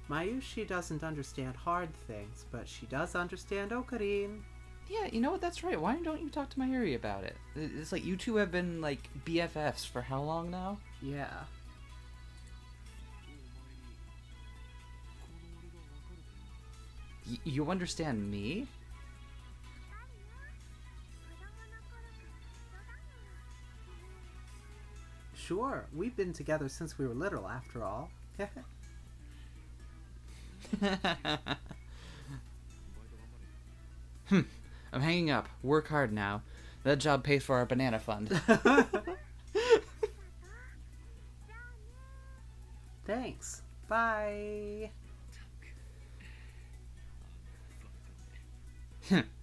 Mayushi doesn't understand hard things, but she does understand Ocarine. Yeah, you know what? That's right. Why don't you talk to Mayuri about it? It's like you two have been, like, BFFs for how long now? Yeah. You understand me? Sure, we've been together since we were little, after all. I'm hanging up. Work hard now. That job pays for our banana fund. Thanks. Bye.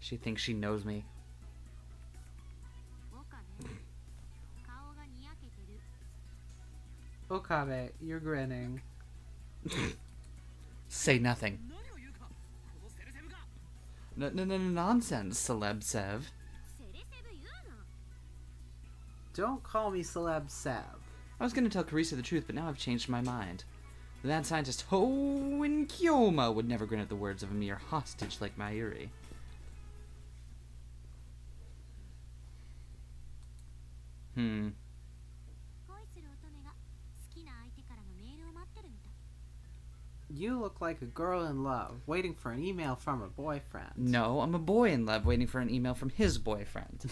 She thinks she knows me. Okabe, you're grinning. Say nothing. Nonsense, Celeb Sev. Don't call me Celeb Sev. I was going to tell Carissa the truth, but now I've changed my mind. The mad scientist Hoen Kyoma would never grin at the words of a mere hostage like Mayuri. You look like a girl in love, waiting for an email from her boyfriend. No, I'm a boy in love waiting for an email from his boyfriend.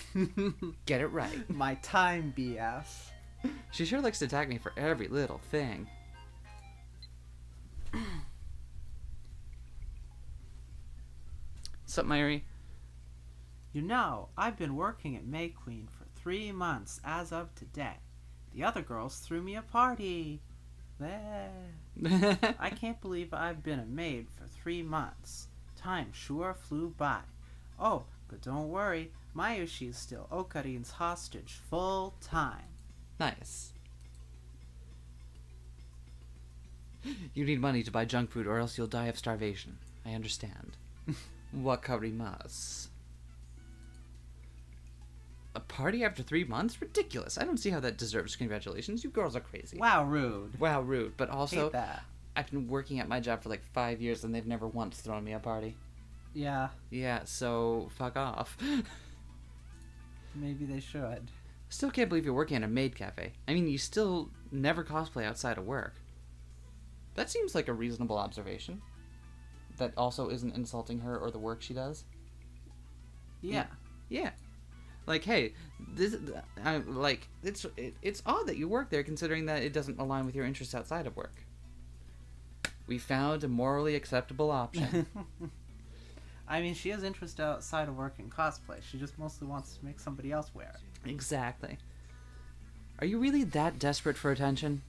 Get it right. My time, BS. She sure likes to attack me for every little thing. Sup, Myri? You know, I've been working at May Queen for 3 months as of today. The other girls threw me a party. I can't believe I've been a maid for 3 months. Time sure flew by. Oh, but don't worry, Mayushi is still Okarin's hostage full time. Nice. You need money to buy junk food or else you'll die of starvation. I understand. Wakarimasu. A party after 3 months? Ridiculous. I don't see how that deserves congratulations. You girls are crazy. Wow, rude. Wow, rude. But also, Hate that. I've been working at my job for like 5 years and they've never once thrown me a party. Yeah, Yeah, so fuck off. maybe they should. Still can't believe you're working at a maid cafe. I mean, you still never cosplay outside of work. That seems like a reasonable observation. That also isn't insulting her or the work she does. Yeah. Yeah. Like, hey, it's odd that you work there considering that it doesn't align with your interests outside of work. We found a morally acceptable option. I mean, she has interest outside of work in cosplay. She just mostly wants to make somebody else wear it. Exactly. Are you really that desperate for attention?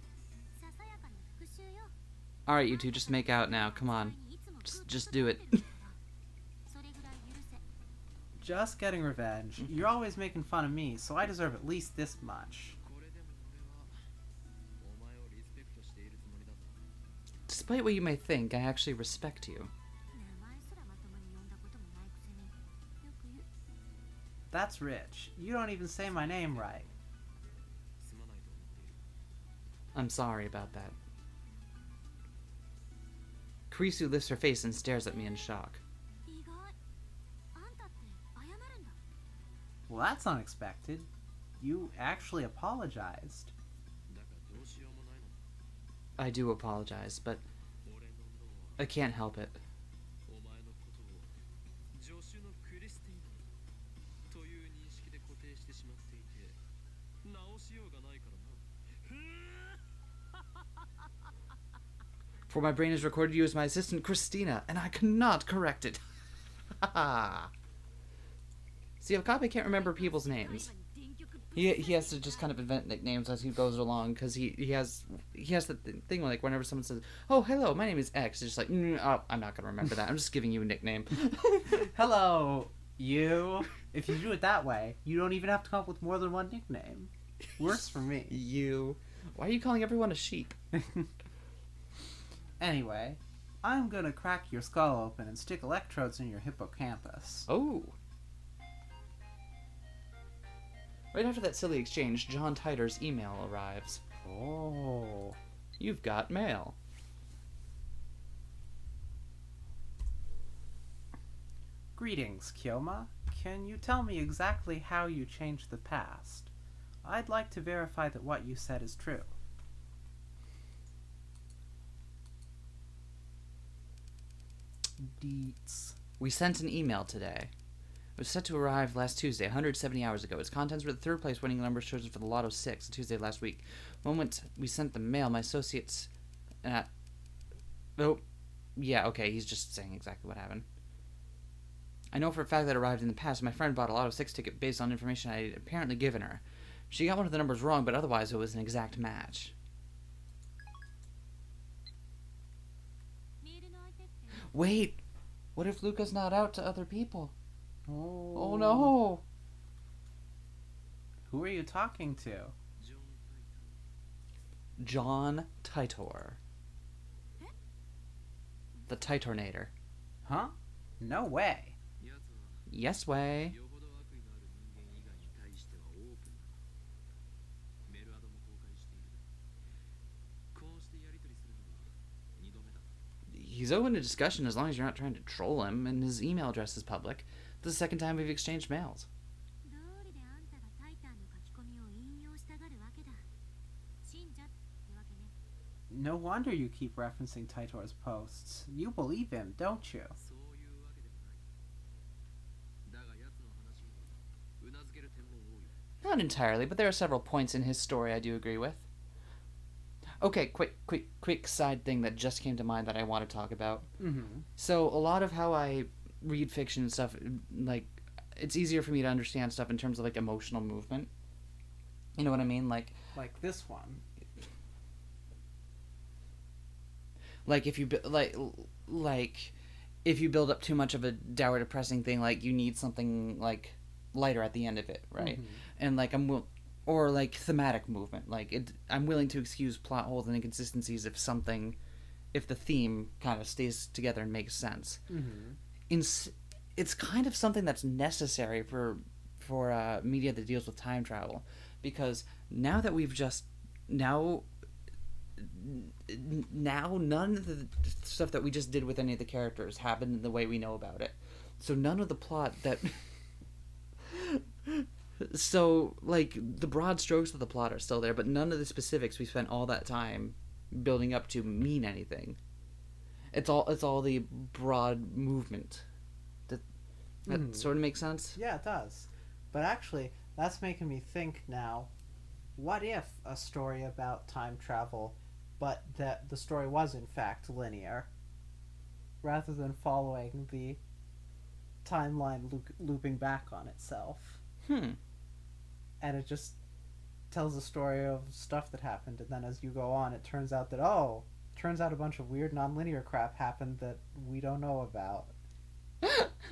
Alright, you two, just make out now. Come on. Just do it. Just getting revenge. You're always making fun of me, so I deserve at least this much. Despite what you may think, I actually respect you. That's rich. You don't even say my name right. I'm sorry about that. Kurisu lifts her face and stares at me in shock. Well, that's unexpected. You actually apologized. I do apologize, but I can't help it. For my brain has recorded you as my assistant, Christina, and I cannot correct it. See, Okabe can't remember people's names. He has to just kind of invent nicknames as he goes along, because he has the thing like whenever someone says, "Oh, hello, my name is X," it's just like, oh, I'm not gonna remember that. I'm just giving you a nickname. Hello, you. If you do it that way, you don't even have to come up with more than one nickname. Works for me. You. Why are you calling everyone a sheep? Anyway, I'm gonna crack your skull open and stick electrodes in your hippocampus. Oh. Right after that silly exchange, John Titer's email arrives. Oh. You've got mail. Greetings, Kyoma. Can you tell me exactly how you changed the past? I'd like to verify that what you said is true. Deets. We sent an email today. It was set to arrive last Tuesday, 170 hours ago. Its contents were the third place winning numbers chosen for the Lotto 6 on Tuesday last week. The moment we sent the mail, my associates... oh, yeah, okay, he's just saying exactly what happened. I know for a fact that it arrived in the past. My friend bought a Lotto 6 ticket based on information I had apparently given her. She got one of the numbers wrong, but otherwise it was an exact match. Wait! What if Luca's not out to other people? Oh no! Who are you talking to? John Titor. The Titornator. Huh? No way. Yes way. He's open to discussion as long as you're not trying to troll him, and his email address is public. This is the second time we've exchanged mails. No wonder you keep referencing Taitor's posts. You believe him, don't you? Not entirely, but there are several points in his story I do agree with. Okay, quick side thing that just came to mind that I want to talk about. Mm-hmm. So a lot of how I read fiction and stuff, like, it's easier for me to understand stuff in terms of like emotional movement. You know what I mean? Like this one. Like if you if you build up too much of a dour, depressing thing, like you need something like lighter at the end of it, right? Mm-hmm. And like or like thematic movement, like I'm willing to excuse plot holes and inconsistencies if the theme kind of stays together and makes sense. Mm-hmm. It's kind of something that's necessary for media that deals with time travel, because now that we've just now none of the stuff that we just did with any of the characters happened in the way we know about it. So none of the plot that so like the broad strokes of the plot are still there, but none of the specifics we spent all that time building up to mean anything. It's all the broad movement. That sort of makes sense? Yeah, it does. But actually, that's making me think now, what if a story about time travel, but that the story was in fact linear, rather than following the timeline looping back on itself? And it just tells a story of stuff that happened, and then as you go on, it turns out that, a bunch of weird non-linear crap happened that we don't know about.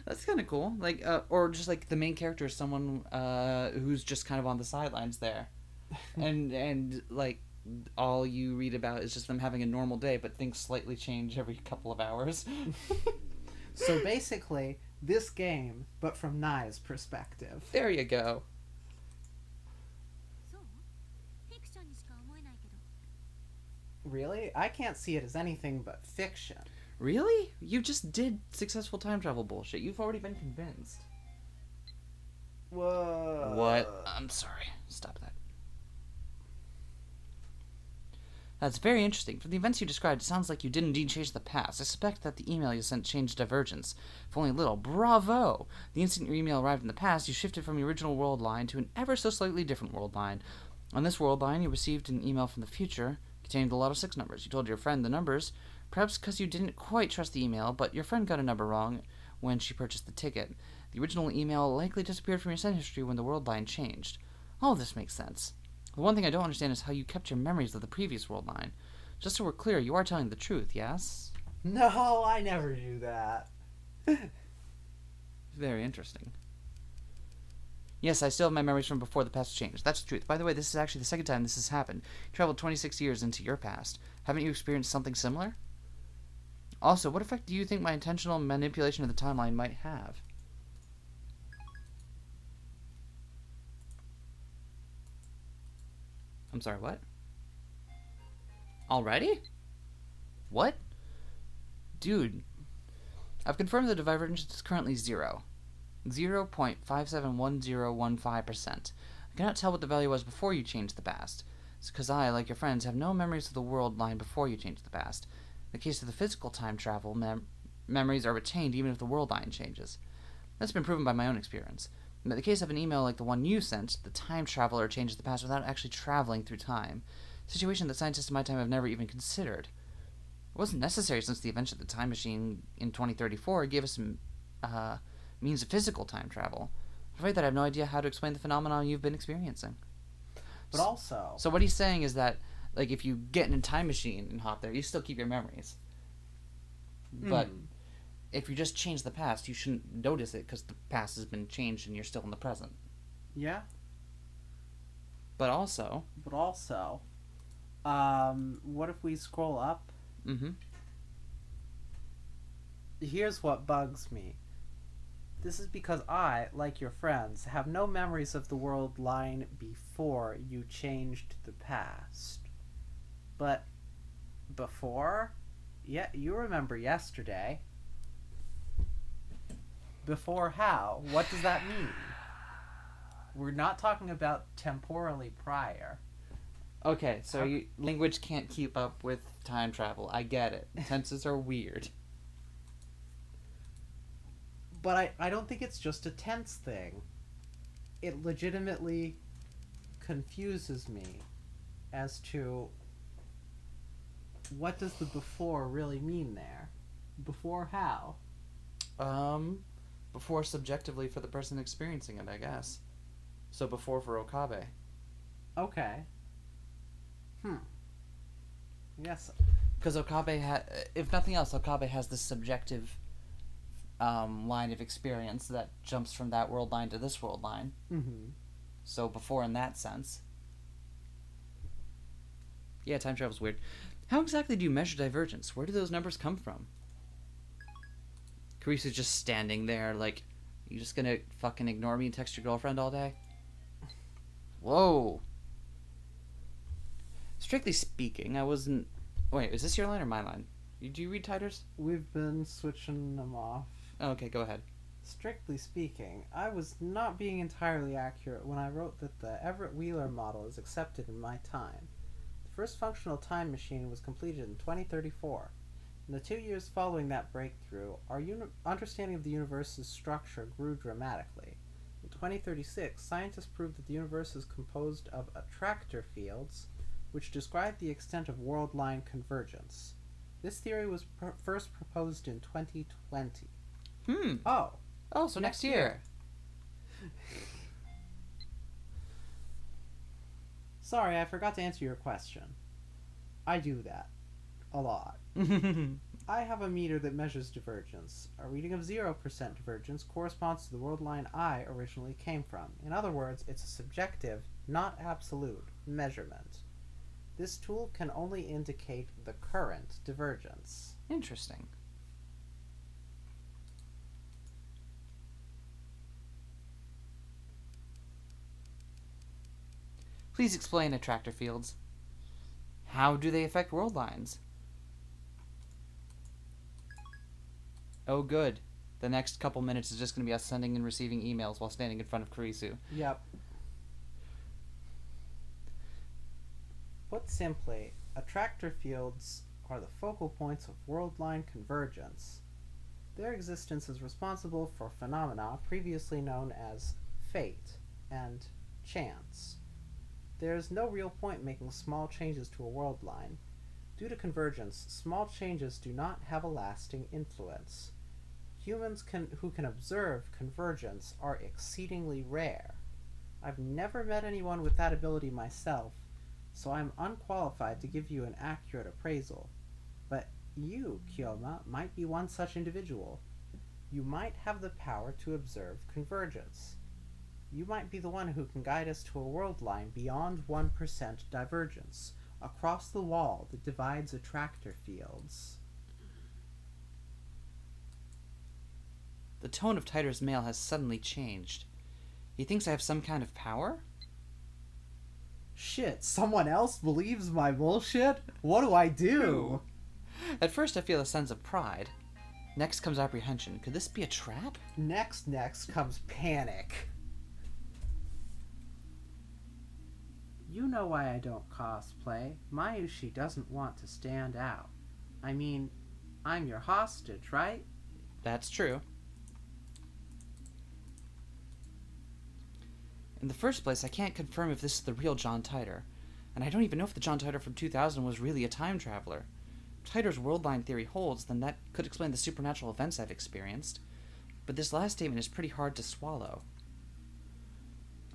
That's kind of cool. Like, or just like the main character is someone who's just kind of on the sidelines there, and like all you read about is just them having a normal day, but things slightly change every couple of hours. So basically, this game, but from Nai's perspective. There you go. Really? I can't see it as anything but fiction. Really? You just did successful time travel bullshit. You've already been convinced. Whoa. What? I'm sorry. Stop that. That's very interesting. From the events you described, it sounds like you did indeed change the past. I suspect that the email you sent changed Divergence. If only a little. Bravo! The instant your email arrived in the past, you shifted from the original world line to an ever so slightly different world line. On this world line, you received an email from the future containing the lot of 6 numbers. You told your friend the numbers, perhaps because you didn't quite trust the email, but your friend got a number wrong when she purchased the ticket. The original email likely disappeared from your send history when the world line changed. All of this makes sense. The one thing I don't understand is how you kept your memories of the previous world line. Just so we're clear, you are telling the truth, yes? No, I never do that. Very interesting. Yes, I still have my memories from before the past changed. That's the truth. By the way, this is actually the second time this has happened. You traveled 26 years into your past. Haven't you experienced something similar? Also, what effect do you think my intentional manipulation of the timeline might have? I'm sorry, what? Already? What? Dude, I've confirmed the divergence is currently 0.571015%. I cannot tell what the value was before you changed the past. It's because I, like your friends, have no memories of the world line before you changed the past. In the case of the physical time travel, memories are retained even if the world line changes. That's been proven by my own experience. In the case of an email like the one you sent, the time traveler changes the past without actually traveling through time. A situation that scientists in my time have never even considered. It wasn't necessary since the invention of the time machine in 2034 gave us means of physical time travel. I'm afraid that I have no idea how to explain the phenomenon you've been experiencing. But also... So what he's saying is that, like, if you get in a time machine and hop there, you still keep your memories. But if you just change the past, you shouldn't notice it because the past has been changed and you're still in the present. Yeah. But also... what if we scroll up? Mm-hmm. Here's what bugs me. This is because I, like your friends, have no memories of the world line before you changed the past. But before? Yeah, you remember yesterday. Before how? What does that mean? We're not talking about temporally prior. Okay, so language can't keep up with time travel. I get it. Tenses are weird. But I don't think it's just a tense thing. It legitimately confuses me as to what does the before really mean there? Before how? Before subjectively for the person experiencing it, I guess. So before for Okabe. Okay. Yes. Because Okabe if nothing else, Okabe has this subjective line of experience that jumps from that world line to this world line. Mm-hmm. So before in that sense. Yeah, time travel's weird. How exactly do you measure divergence? Where do those numbers come from? Karisu's just standing there like, you just gonna fucking ignore me and text your girlfriend all day? Whoa. Strictly speaking, I wasn't... Wait, is this your line or my line? Do you read titers? We've been switching them off. Oh, okay, go ahead. Strictly speaking, I was not being entirely accurate when I wrote that the Everett Wheeler model is accepted in my time. The first functional time machine was completed in 2034. In the 2 years following that breakthrough, our understanding of the universe's structure grew dramatically. In 2036, scientists proved that the universe is composed of attractor fields, which describe the extent of world-line convergence. This theory was first proposed in 2020. Oh, so next year. Sorry, I forgot to answer your question. I do that. A lot. I have a meter that measures divergence. A reading of 0% divergence corresponds to the world line I originally came from. In other words, it's a subjective, not absolute, measurement. This tool can only indicate the current divergence. Interesting. Please explain attractor fields. How do they affect world lines? Oh, good. The next couple minutes is just going to be us sending and receiving emails while standing in front of Kurisu. Yep. Put simply, attractor fields are the focal points of world-line convergence. Their existence is responsible for phenomena previously known as fate and chance. There is no real point making small changes to a world line. Due to convergence, small changes do not have a lasting influence. Humans who can observe convergence are exceedingly rare. I've never met anyone with that ability myself, so I'm unqualified to give you an accurate appraisal. But you, Kyoma, might be one such individual. You might have the power to observe convergence. You might be the one who can guide us to a world line beyond 1% divergence, across the wall that divides attractor fields. The tone of Titer's mail has suddenly changed. He thinks I have some kind of power? Shit, someone else believes my bullshit? What do I do? At first I feel a sense of pride. Next comes apprehension. Could this be a trap? Next comes panic. You know why I don't cosplay. Mayushi doesn't want to stand out. I mean, I'm your hostage, right? That's true. In the first place, I can't confirm if this is the real John Titor, and I don't even know if the John Titor from 2000 was really a time traveler. If Titor's world line theory holds, then that could explain the supernatural events I've experienced. But this last statement is pretty hard to swallow.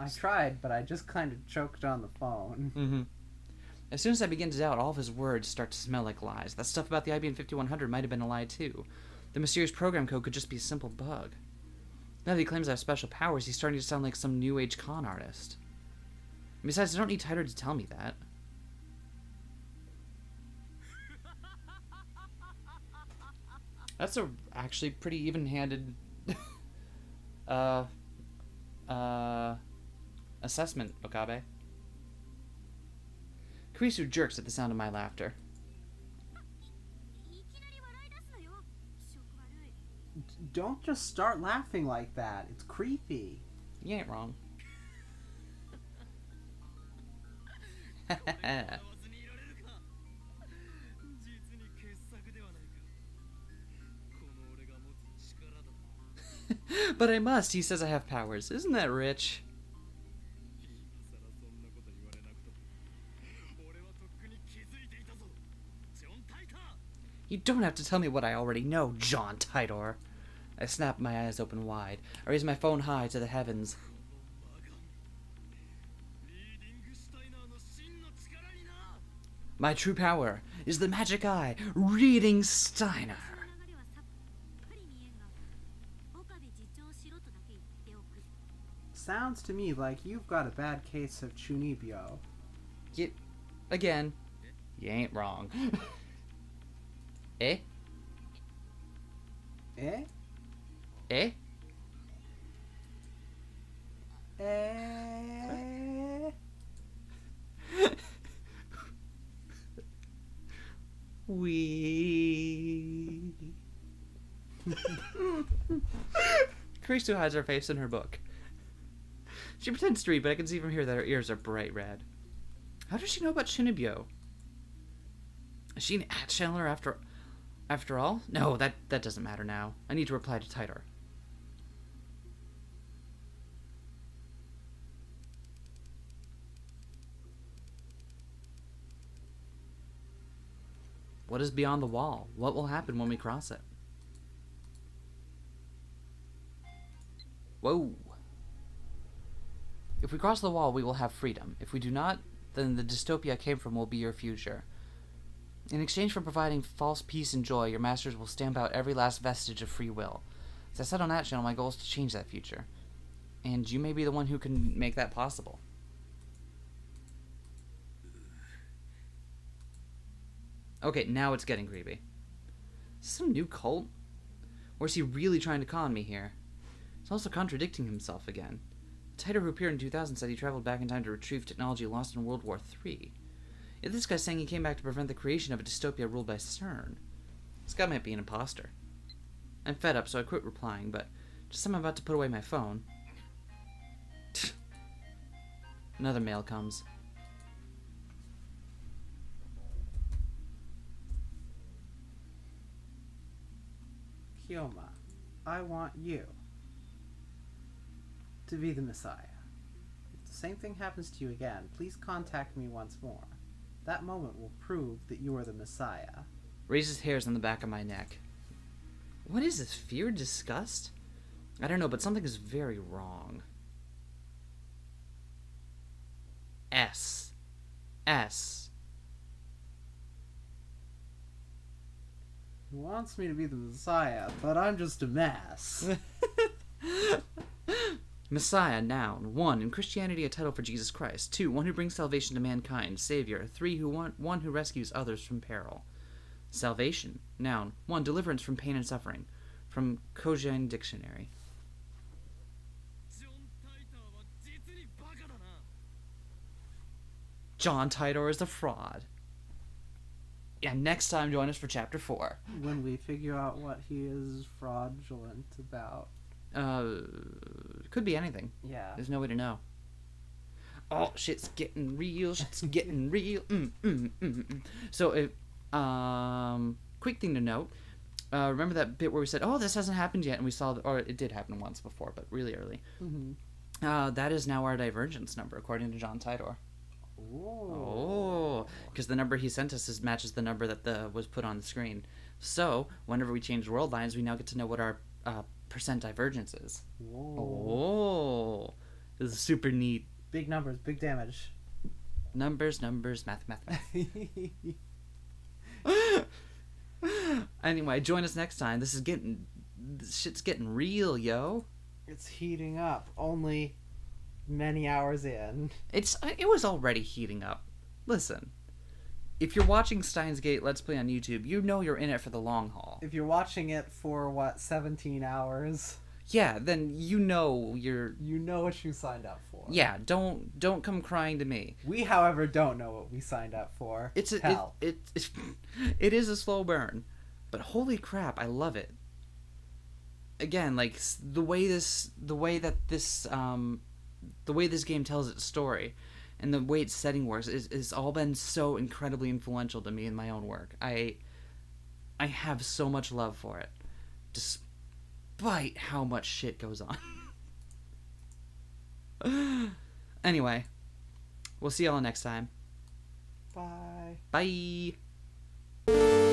I tried, but I just kind of choked on the phone. As soon as I begin to doubt, all of his words start to smell like lies. That stuff about the IBM 5100 might have been a lie too. The mysterious program code could just be a simple bug. Now that he claims I have special powers, he's starting to sound like some new age con artist. And besides, I don't need Titor to tell me that. That's a actually pretty even-handed assessment, Okabe. Kurisu jerks at the sound of my laughter. Don't just start laughing like that. It's creepy. You ain't wrong. But I must. He says I have powers. Isn't that rich? You don't have to tell me what I already know, John Tidor. I snap my eyes open wide. I raise my phone high to the heavens. My true power is the magic eye, reading Steiner. Sounds to me like you've got a bad case of chunibyo. Again, you ain't wrong. Eh? Eh? Eh? Eh? We. Karisu hides her face in her book. She pretends to read, but I can see from here that her ears are bright red. How does she know about Shinibyo? Is she an ad channeler after all? No, that doesn't matter now. I need to reply to Tidor. What is beyond the wall? What will happen when we cross it? Whoa. If we cross the wall, we will have freedom. If we do not, then the dystopia I came from will be your future. In exchange for providing false peace and joy, your masters will stamp out every last vestige of free will. As I said on that channel, my goal is to change that future. And you may be the one who can make that possible. Okay, now it's getting creepy. Is this some new cult? Or is he really trying to con me here? He's also contradicting himself again. Tidor, who appeared in 2000, said he traveled back in time to retrieve technology lost in World War III. Yet this guy's saying he came back to prevent the creation of a dystopia ruled by CERN. This guy might be an imposter. I'm fed up, so I quit replying, but just as I'm about to put away my phone... Another mail comes. Kyoma, I want you to be the Messiah. If the same thing happens to you again, please contact me once more. That moment will prove that you are the Messiah. Raises hairs on the back of my neck. What is this? Fear? Disgust? I don't know, but something is very wrong. S. He wants me to be the Messiah, but I'm just a mess. Messiah, noun. 1. In Christianity, a title for Jesus Christ. 2. One who brings salvation to mankind. Savior. 3. One who rescues others from peril. Salvation, noun. 1. Deliverance from pain and suffering. From Kojang Dictionary. John Tidor is a fraud. And next time, join us for Chapter 4. When we figure out what he is fraudulent about. Could be anything. Yeah. There's no way to know. Oh, shit's getting real. Shit's getting real. So, quick thing to note. Remember that bit where we said, "Oh, this hasn't happened yet," and we saw, or it did happen once before, but really early. Mm-hmm. That is now our divergence number, according to John Tidor. Oh, because the number he sent us matches the number that was put on the screen. So, whenever we change world lines, we now get to know what our percent divergence is. Whoa. Oh, this is super neat. Big numbers, big damage. Numbers, math. Anyway, join us next time. This shit's getting real, yo. It's heating up. Only many hours in. It was already heating up. Listen, if you're watching Steins Gate Let's Play on YouTube, you know you're in it for the long haul. If you're watching it for 17 hours, yeah, then you know you're. You know what you signed up for. Yeah, don't come crying to me. We, however, don't know what we signed up for. It is a slow burn, but holy crap, I love it. Again, like the way this game tells its story, and the way its setting works is all been so incredibly influential to me in my own work. I have so much love for it. despite how much shit goes on. Anyway, we'll see y'all next time. Bye. Bye.